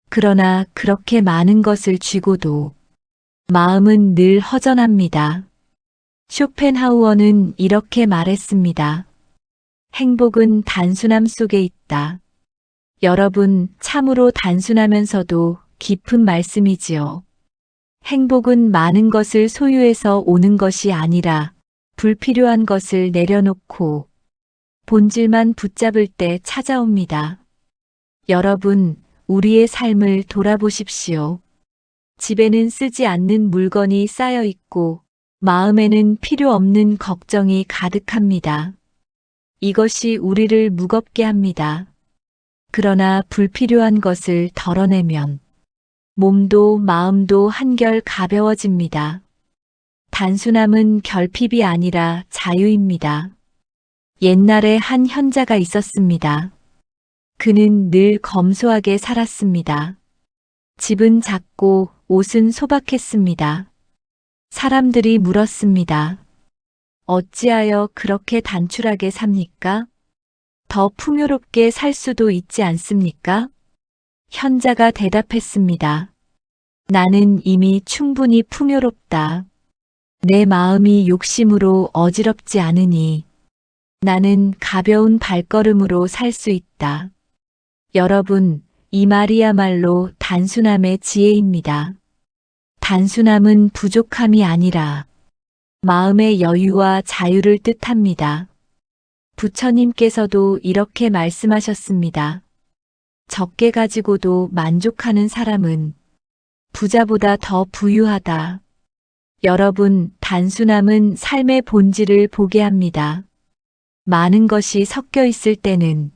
그러나 그렇게 많은 것을 쥐고도 마음은 늘 허전합니다. 쇼펜하우어는 이렇게 말했습니다. 행복은 단순함 속에 있다. 여러분, 참으로 단순하면서도 깊은 말씀이지요. 행복은 많은 것을 소유해서 오는 것이 아니라 불필요한 것을 내려놓고 본질만 붙잡을 때 찾아옵니다. 여러분, 우리의 삶을 돌아보십시오. 집에는 쓰지 않는 물건이 쌓여 있고 마음에는 필요 없는 걱정이 가득합니다. 이것이 우리를 무겁게 합니다. 그러나 불필요한 것을 덜어내면 몸도 마음도 한결 가벼워집니다. 단순함은 결핍이 아니라 자유입니다. 옛날에 한 현자가 있었습니다. 그는 늘 검소하게 살았습니다. 집은 작고 옷은 소박했습니다. 사람들이 물었습니다. 어찌하여 그렇게 단출하게 삽니까? 더 풍요롭게 살 수도 있지 않습니까? 현자가 대답했습니다. 나는 이미 충분히 풍요롭다. 내 마음이 욕심으로 어지럽지 않으니 나는 가벼운 발걸음으로 살 수 있다. 여러분, 이 말이야말로 단순함의 지혜입니다. 단순함은 부족함이 아니라 마음의 여유와 자유를 뜻합니다. 부처님께서도 이렇게 말씀하셨습니다. 적게 가지고도 만족하는 사람은 부자보다 더 부유하다. 여러분, 단순함은 삶의 본질을 보게 합니다. 많은 것이 섞여 있을 때는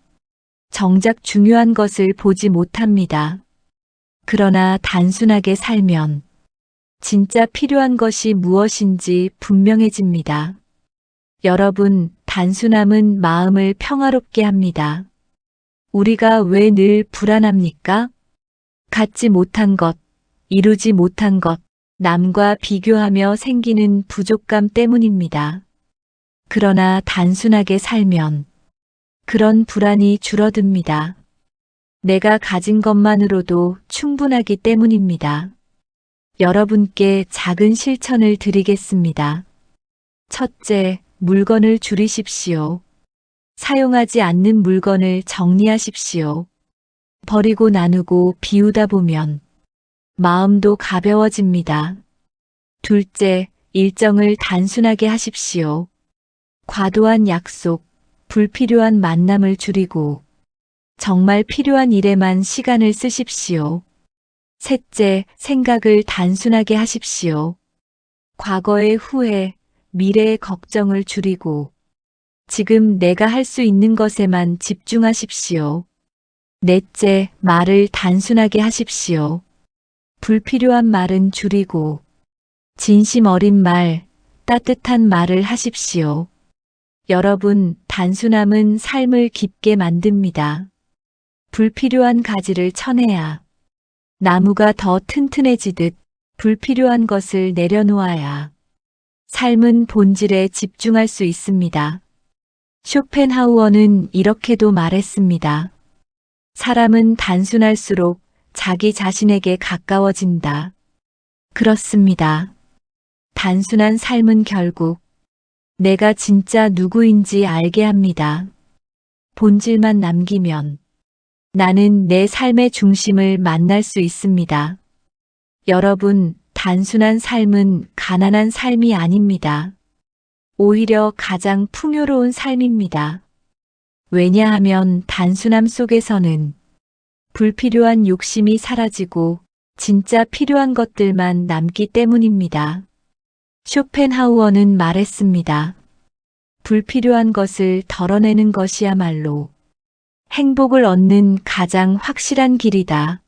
정작 중요한 것을 보지 못합니다. 그러나 단순하게 살면 진짜 필요한 것이 무엇인지 분명해집니다. 여러분, 단순함은 마음을 평화롭게 합니다. 우리가 왜 늘 불안합니까? 갖지 못한 것, 이루지 못한 것, 남과 비교하며 생기는 부족감 때문입니다. 그러나 단순하게 살면 그런 불안이 줄어듭니다. 내가 가진 것만으로도 충분하기 때문입니다. 여러분께 작은 실천을 드리겠습니다. 첫째, 물건을 줄이십시오. 사용하지 않는 물건을 정리하십시오. 버리고 나누고 비우다 보면 마음도 가벼워집니다. 둘째, 일정을 단순하게 하십시오. 과도한 약속, 불필요한 만남을 줄이고 정말 필요한 일에만 시간을 쓰십시오. 셋째, 생각을 단순하게 하십시오. 과거의 후회, 미래의 걱정을 줄이고 지금 내가 할 수 있는 것에만 집중하십시오. 넷째, 말을 단순하게 하십시오. 불필요한 말은 줄이고 진심 어린 말, 따뜻한 말을 하십시오. 여러분, 단순함은 삶을 깊게 만듭니다. 불필요한 가지를 쳐내야 나무가 더 튼튼해지듯 불필요한 것을 내려놓아야 삶은 본질에 집중할 수 있습니다. 쇼펜하우어는 이렇게도 말했습니다. 사람은 단순할수록 자기 자신에게 가까워진다. 그렇습니다. 단순한 삶은 결국 내가 진짜 누구인지 알게 합니다. 본질만 남기면 나는 내 삶의 중심을 만날 수 있습니다. 여러분, 단순한 삶은 가난한 삶이 아닙니다. 오히려 가장 풍요로운 삶입니다. 왜냐하면 단순함 속에서는 불필요한 욕심이 사라지고 진짜 필요한 것들만 남기 때문입니다. 쇼펜하우어는 말했습니다. 불필요한 것을 덜어내는 것이야말로 행복을 얻는 가장 확실한 길이다.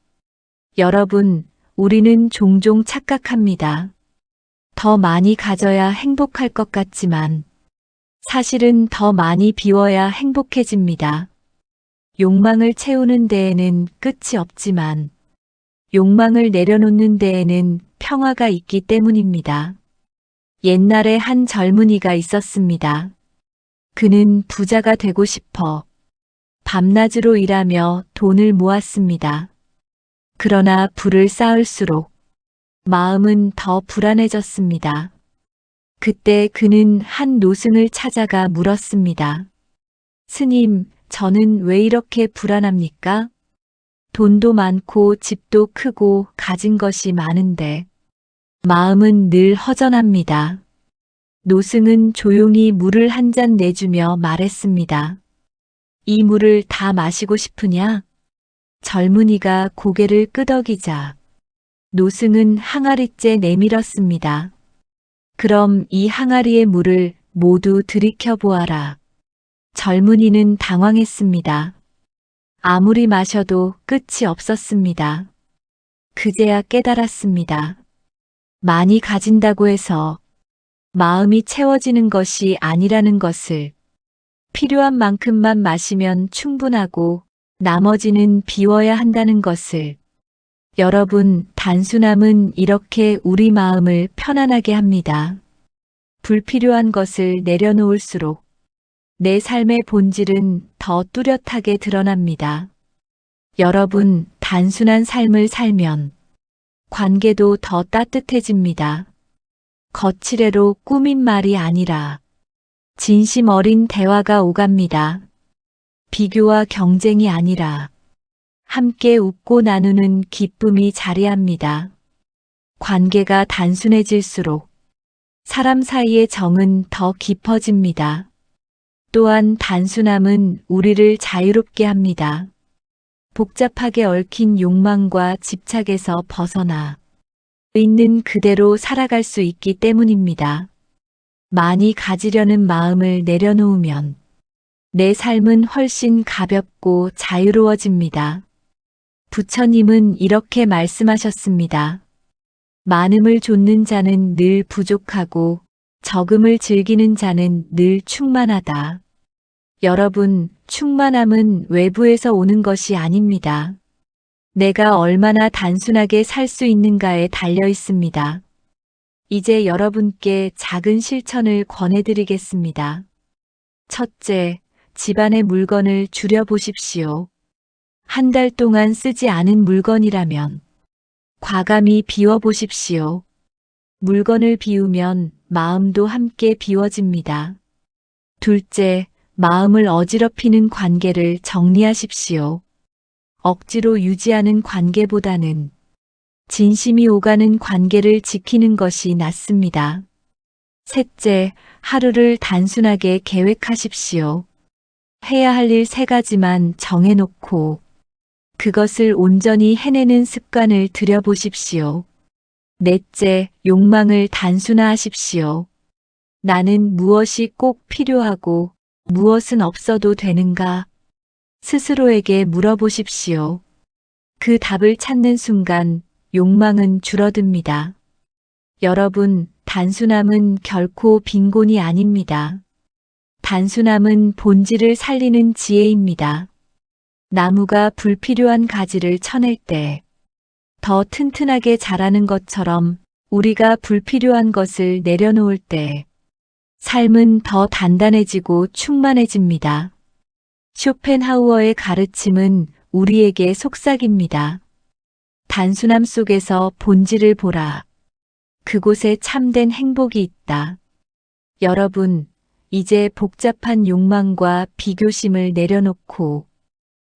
여러분, 우리는 종종 착각합니다. 더 많이 가져야 행복할 것 같지만 사실은 더 많이 비워야 행복해집니다. 욕망을 채우는 데에는 끝이 없지만 욕망을 내려놓는 데에는 평화가 있기 때문입니다. 옛날에 한 젊은이가 있었습니다. 그는 부자가 되고 싶어 밤낮으로 일하며 돈을 모았습니다. 그러나 부를 쌓을수록 마음은 더 불안해졌습니다. 그때 그는 한 노승을 찾아가 물었습니다. 스님, 저는 왜 이렇게 불안합니까? 돈도 많고 집도 크고 가진 것이 많은데 마음은 늘 허전합니다. 노승은 조용히 물을 한 잔 내주며 말했습니다. 이 물을 다 마시고 싶으냐? 젊은이가 고개를 끄덕이자 노승은 항아리째 내밀었습니다. 그럼 이 항아리의 물을 모두 들이켜 보아라. 젊은이는 당황했습니다. 아무리 마셔도 끝이 없었습니다. 그제야 깨달았습니다. 많이 가진다고 해서 마음이 채워지는 것이 아니라는 것을, 필요한 만큼만 마시면 충분하고 나머지는 비워야 한다는 것을. 여러분, 단순함은 이렇게 우리 마음을 편안하게 합니다. 불필요한 것을 내려놓을수록 내 삶의 본질은 더 뚜렷하게 드러납니다. 여러분, 단순한 삶을 살면 관계도 더 따뜻해집니다. 거칠애로 꾸민 말이 아니라 진심 어린 대화가 오갑니다. 비교와 경쟁이 아니라 함께 웃고 나누는 기쁨이 자리합니다. 관계가 단순해질수록 사람 사이의 정은 더 깊어집니다. 또한 단순함은 우리를 자유롭게 합니다. 복잡하게 얽힌 욕망과 집착에서 벗어나 있는 그대로 살아갈 수 있기 때문입니다. 많이 가지려는 마음을 내려놓으면 내 삶은 훨씬 가볍고 자유로워집니다. 부처님은 이렇게 말씀하셨습니다. 많음을 좇는 자는 늘 부족하고 적음을 즐기는 자는 늘 충만하다. 여러분, 충만함은 외부에서 오는 것이 아닙니다. 내가 얼마나 단순하게 살 수 있는가에 달려 있습니다. 이제 여러분께 작은 실천을 권해드리겠습니다. 첫째, 집안의 물건을 줄여보십시오. 한 달 동안 쓰지 않은 물건이라면 과감히 비워보십시오. 물건을 비우면 마음도 함께 비워집니다. 둘째, 마음을 어지럽히는 관계를 정리하십시오. 억지로 유지하는 관계보다는 진심이 오가는 관계를 지키는 것이 낫습니다. 셋째, 하루를 단순하게 계획하십시오. 해야 할 일 3가지만 정해놓고 그것을 온전히 해내는 습관을 들여보십시오. 넷째, 욕망을 단순화하십시오. 나는 무엇이 꼭 필요하고 무엇은 없어도 되는가? 스스로에게 물어보십시오. 그 답을 찾는 순간 욕망은 줄어듭니다. 여러분, 단순함은 결코 빈곤이 아닙니다. 단순함은 본질을 살리는 지혜입니다. 나무가 불필요한 가지를 쳐낼 때 더 튼튼하게 자라는 것처럼 우리가 불필요한 것을 내려놓을 때 삶은 더 단단해지고 충만해집니다. 쇼펜하우어의 가르침은 우리에게 속삭입니다. 단순함 속에서 본질을 보라. 그곳에 참된 행복이 있다. 여러분, 이제 복잡한 욕망과 비교심을 내려놓고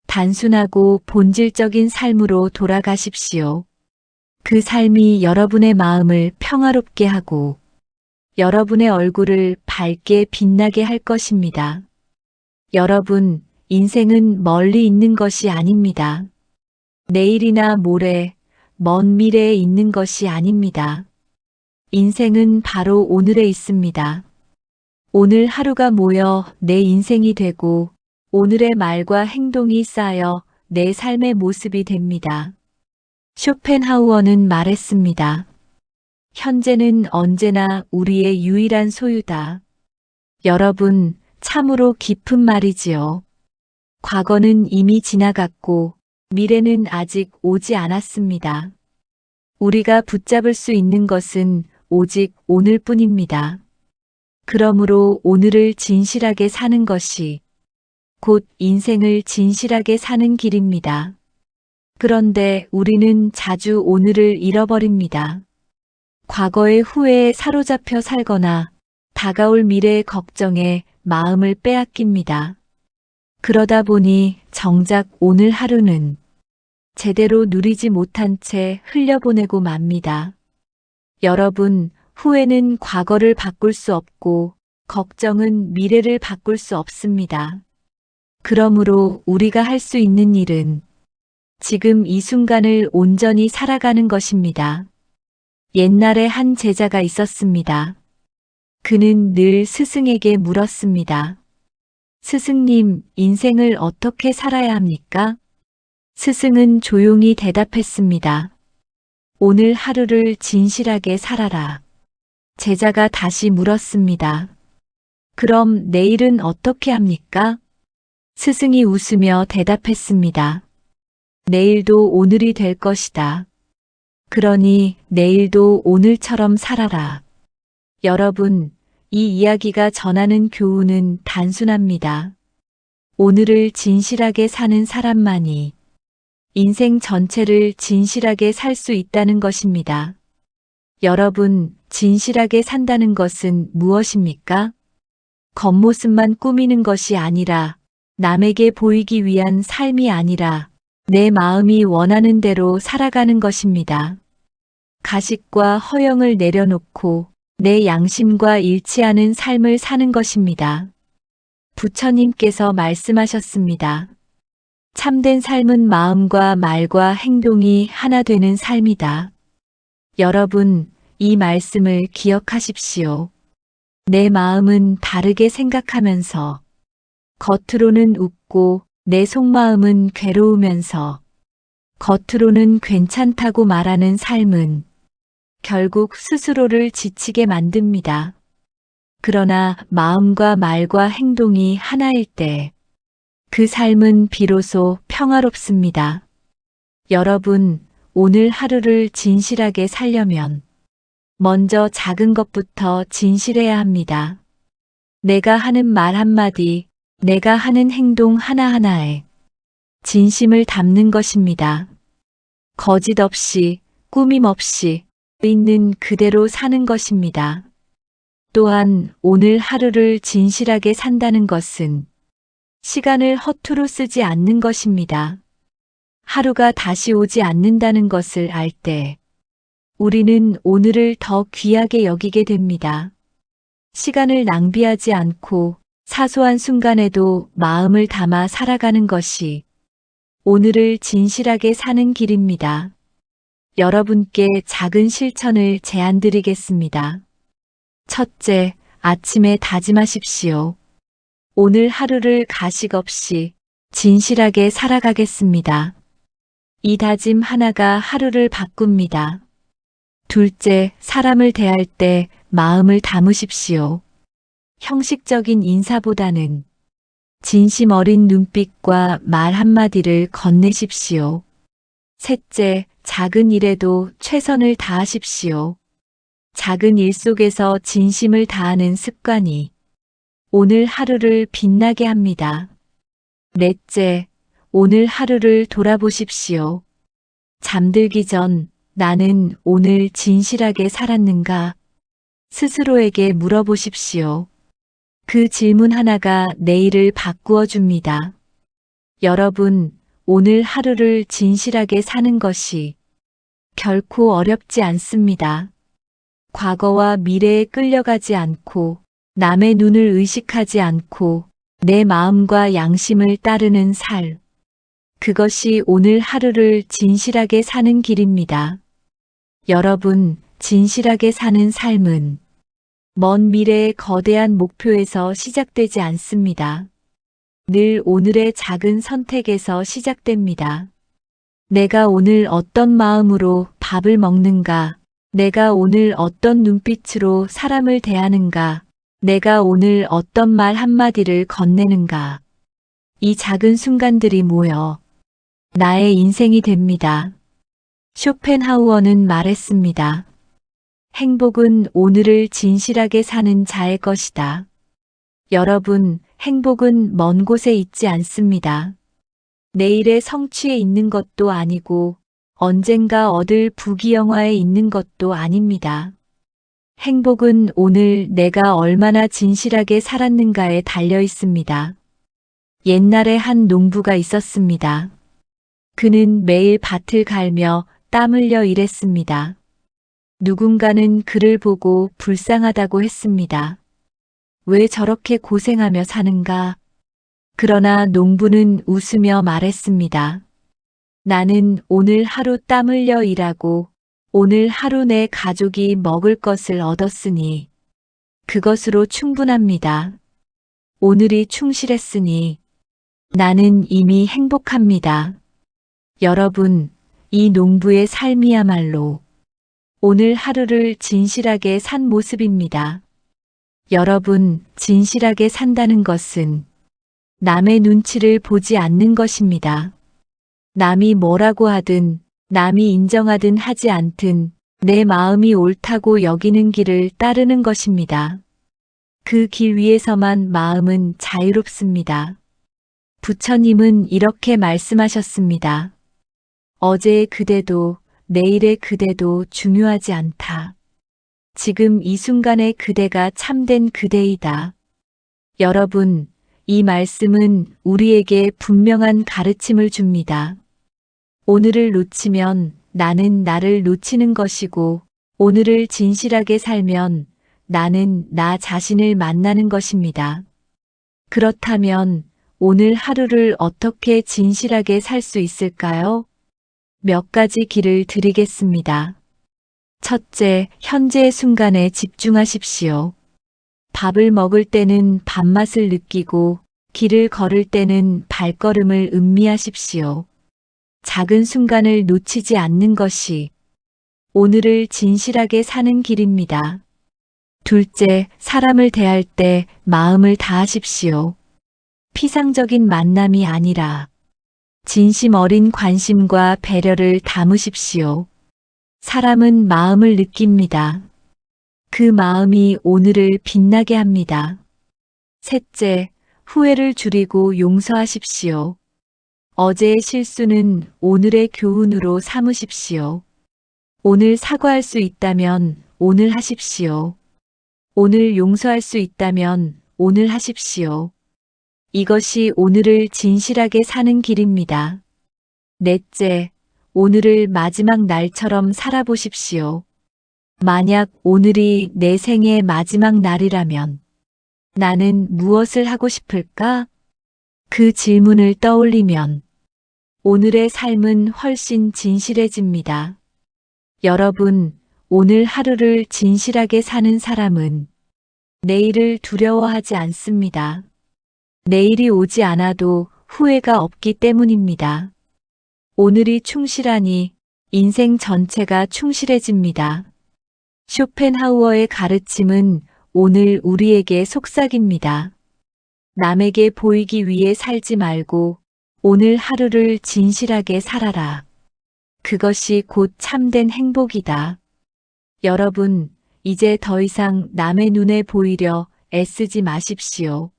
단순하고 본질적인 삶으로 돌아가십시오. 그 삶이 여러분의 마음을 평화롭게 하고 여러분의 얼굴을 밝게 빛나게 할 것입니다. 여러분, 인생은 멀리 있는 것이 아닙니다. 내일이나 모레, 먼 미래에 있는 것이 아닙니다. 인생은 바로 오늘에 있습니다. 오늘 하루가 모여 내 인생이 되고 오늘의 말과 행동이 쌓여 내 삶의 모습이 됩니다. 쇼펜하우어는 말했습니다. 현재는 언제나 우리의 유일한 소유다. 여러분, 참으로 깊은 말이지요. 과거는 이미 지나갔고 미래는 아직 오지 않았습니다. 우리가 붙잡을 수 있는 것은 오직 오늘뿐입니다. 그러므로 오늘을 진실하게 사는 것이 곧 인생을 진실하게 사는 길입니다. 그런데 우리는 자주 오늘을 잃어버립니다. 과거의 후회에 사로잡혀 살거나 다가올 미래의 걱정에 마음을 빼앗깁니다. 그러다 보니 정작 오늘 하루는 제대로 누리지 못한 채 흘려보내고 맙니다. 여러분, 후회는 과거를 바꿀 수 없고 걱정은 미래를 바꿀 수 없습니다. 그러므로 우리가 할 수 있는 일은 지금 이 순간을 온전히 살아가는 것입니다. 옛날에 한 제자가 있었습니다. 그는 늘 스승에게 물었습니다. 스승님, 인생을 어떻게 살아야 합니까? 스승은 조용히 대답했습니다. 오늘 하루를 진실하게 살아라. 제자가 다시 물었습니다. 그럼 내일은 어떻게 합니까? 스승이 웃으며 대답했습니다. 내일도 오늘이 될 것이다. 그러니 내일도 오늘처럼 살아라. 여러분, 이 이야기가 전하는 교훈은 단순합니다. 오늘을 진실하게 사는 사람만이 인생 전체를 진실하게 살 수 있다는 것입니다. 여러분, 진실하게 산다는 것은 무엇입니까? 겉모습만 꾸미는 것이 아니라 남에게 보이기 위한 삶이 아니라 내 마음이 원하는 대로 살아가는 것입니다. 가식과 허영을 내려놓고 내 양심과 일치하는 삶을 사는 것입니다. 부처님께서 말씀하셨습니다. 참된 삶은 마음과 말과 행동이 하나 되는 삶이다. 여러분, 이 말씀을 기억하십시오. 내 마음은 바르게 생각하면서 겉으로는 웃고 내 속마음은 괴로우면서 겉으로는 괜찮다고 말하는 삶은 결국 스스로를 지치게 만듭니다. 그러나 마음과 말과 행동이 하나일 때 그 삶은 비로소 평화롭습니다. 여러분, 오늘 하루를 진실하게 살려면 먼저 작은 것부터 진실해야 합니다. 내가 하는 말 한마디, 내가 하는 행동 하나하나에 진심을 담는 것입니다. 거짓 없이, 꾸밈 없이 있는 그대로 사는 것입니다. 또한 오늘 하루를 진실하게 산다는 것은 시간을 허투루 쓰지 않는 것입니다. 하루가 다시 오지 않는다는 것을 알 때 우리는 오늘을 더 귀하게 여기게 됩니다. 시간을 낭비하지 않고 사소한 순간에도 마음을 담아 살아가는 것이 오늘을 진실하게 사는 길입니다. 여러분께 작은 실천을 제안드리겠습니다. 첫째, 아침에 다짐하십시오. 오늘 하루를 가식 없이 진실하게 살아가겠습니다. 이 다짐 하나가 하루를 바꿉니다. 둘째, 사람을 대할 때 마음을 담으십시오. 형식적인 인사보다는 진심 어린 눈빛과 말 한마디를 건네십시오. 셋째, 작은 일에도 최선을 다하십시오. 작은 일 속에서 진심을 다하는 습관이 오늘 하루를 빛나게 합니다. 넷째, 오늘 하루를 돌아보십시오. 잠들기 전 나는 오늘 진실하게 살았는가? 스스로에게 물어보십시오. 그 질문 하나가 내일을 바꾸어 줍니다. 여러분, 오늘 하루를 진실하게 사는 것이 결코 어렵지 않습니다. 과거와 미래에 끌려가지 않고 남의 눈을 의식하지 않고 내 마음과 양심을 따르는 삶. 그것이 오늘 하루를 진실하게 사는 길입니다. 여러분, 진실하게 사는 삶은 먼 미래의 거대한 목표에서 시작되지 않습니다. 늘 오늘의 작은 선택에서 시작됩니다. 내가 오늘 어떤 마음으로 밥을 먹는가? 내가 오늘 어떤 눈빛으로 사람을 대하는가? 내가 오늘 어떤 말 한마디를 건네는가. 이 작은 순간들이 모여 나의 인생이 됩니다. 쇼펜하우어는 말했습니다. 행복은 오늘을 진실하게 사는 자의 것이다. 여러분, 행복은 먼 곳에 있지 않습니다. 내일의 성취에 있는 것도 아니고 언젠가 얻을 부귀영화에 있는 것도 아닙니다. 행복은 오늘 내가 얼마나 진실하게 살았는가에 달려 있습니다. 옛날에 한 농부가 있었습니다. 그는 매일 밭을 갈며 땀 흘려 일했습니다. 누군가는 그를 보고 불쌍하다고 했습니다. 왜 저렇게 고생하며 사는가? 그러나 농부는 웃으며 말했습니다. 나는 오늘 하루 땀 흘려 일하고 오늘 하루 내 가족이 먹을 것을 얻었으니 그것으로 충분합니다. 오늘이 충실했으니 나는 이미 행복합니다. 여러분, 이 농부의 삶이야말로 오늘 하루를 진실하게 산 모습입니다. 여러분, 진실하게 산다는 것은 남의 눈치를 보지 않는 것입니다. 남이 뭐라고 하든, 남이 인정하든 하지 않든 내 마음이 옳다고 여기는 길을 따르는 것입니다. 그 길 위에서만 마음은 자유롭습니다. 부처님은 이렇게 말씀하셨습니다. 어제의 그대도 내일의 그대도 중요하지 않다. 지금 이 순간의 그대가 참된 그대이다. 여러분, 이 말씀은 우리에게 분명한 가르침을 줍니다. 오늘을 놓치면 나는 나를 놓치는 것이고, 오늘을 진실하게 살면 나는 나 자신을 만나는 것입니다. 그렇다면 오늘 하루를 어떻게 진실하게 살 수 있을까요? 몇 가지 길을 드리겠습니다. 첫째, 현재의 순간에 집중하십시오. 밥을 먹을 때는 밥맛을 느끼고 길을 걸을 때는 발걸음을 음미하십시오. 작은 순간을 놓치지 않는 것이 오늘을 진실하게 사는 길입니다. 둘째, 사람을 대할 때 마음을 다하십시오. 피상적인 만남이 아니라 진심 어린 관심과 배려를 담으십시오. 사람은 마음을 느낍니다. 그 마음이 오늘을 빛나게 합니다. 셋째, 후회를 줄이고 용서하십시오. 어제의 실수는 오늘의 교훈으로 삼으십시오. 오늘 사과할 수 있다면 오늘 하십시오. 오늘 용서할 수 있다면 오늘 하십시오. 이것이 오늘을 진실하게 사는 길입니다. 넷째, 오늘을 마지막 날처럼 살아보십시오. 만약 오늘이 내 생의 마지막 날이라면 나는 무엇을 하고 싶을까? 그 질문을 떠올리면 오늘의 삶은 훨씬 진실해집니다. 여러분, 오늘 하루를 진실하게 사는 사람은 내일을 두려워하지 않습니다. 내일이 오지 않아도 후회가 없기 때문입니다. 오늘이 충실하니 인생 전체가 충실해집니다. 쇼펜하우어의 가르침은 오늘 우리에게 속삭입니다. 남에게 보이기 위해 살지 말고 오늘 하루를 진실하게 살아라. 그것이 곧 참된 행복이다. 여러분, 이제 더 이상 남의 눈에 보이려 애쓰지 마십시오.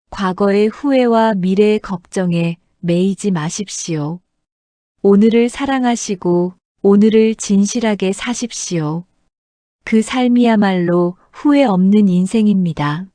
과거의 후회와 미래의 걱정에 매이지 마십시오. 오늘을 사랑하시고 오늘을 진실하게 사십시오. 그 삶이야말로 후회 없는 인생입니다.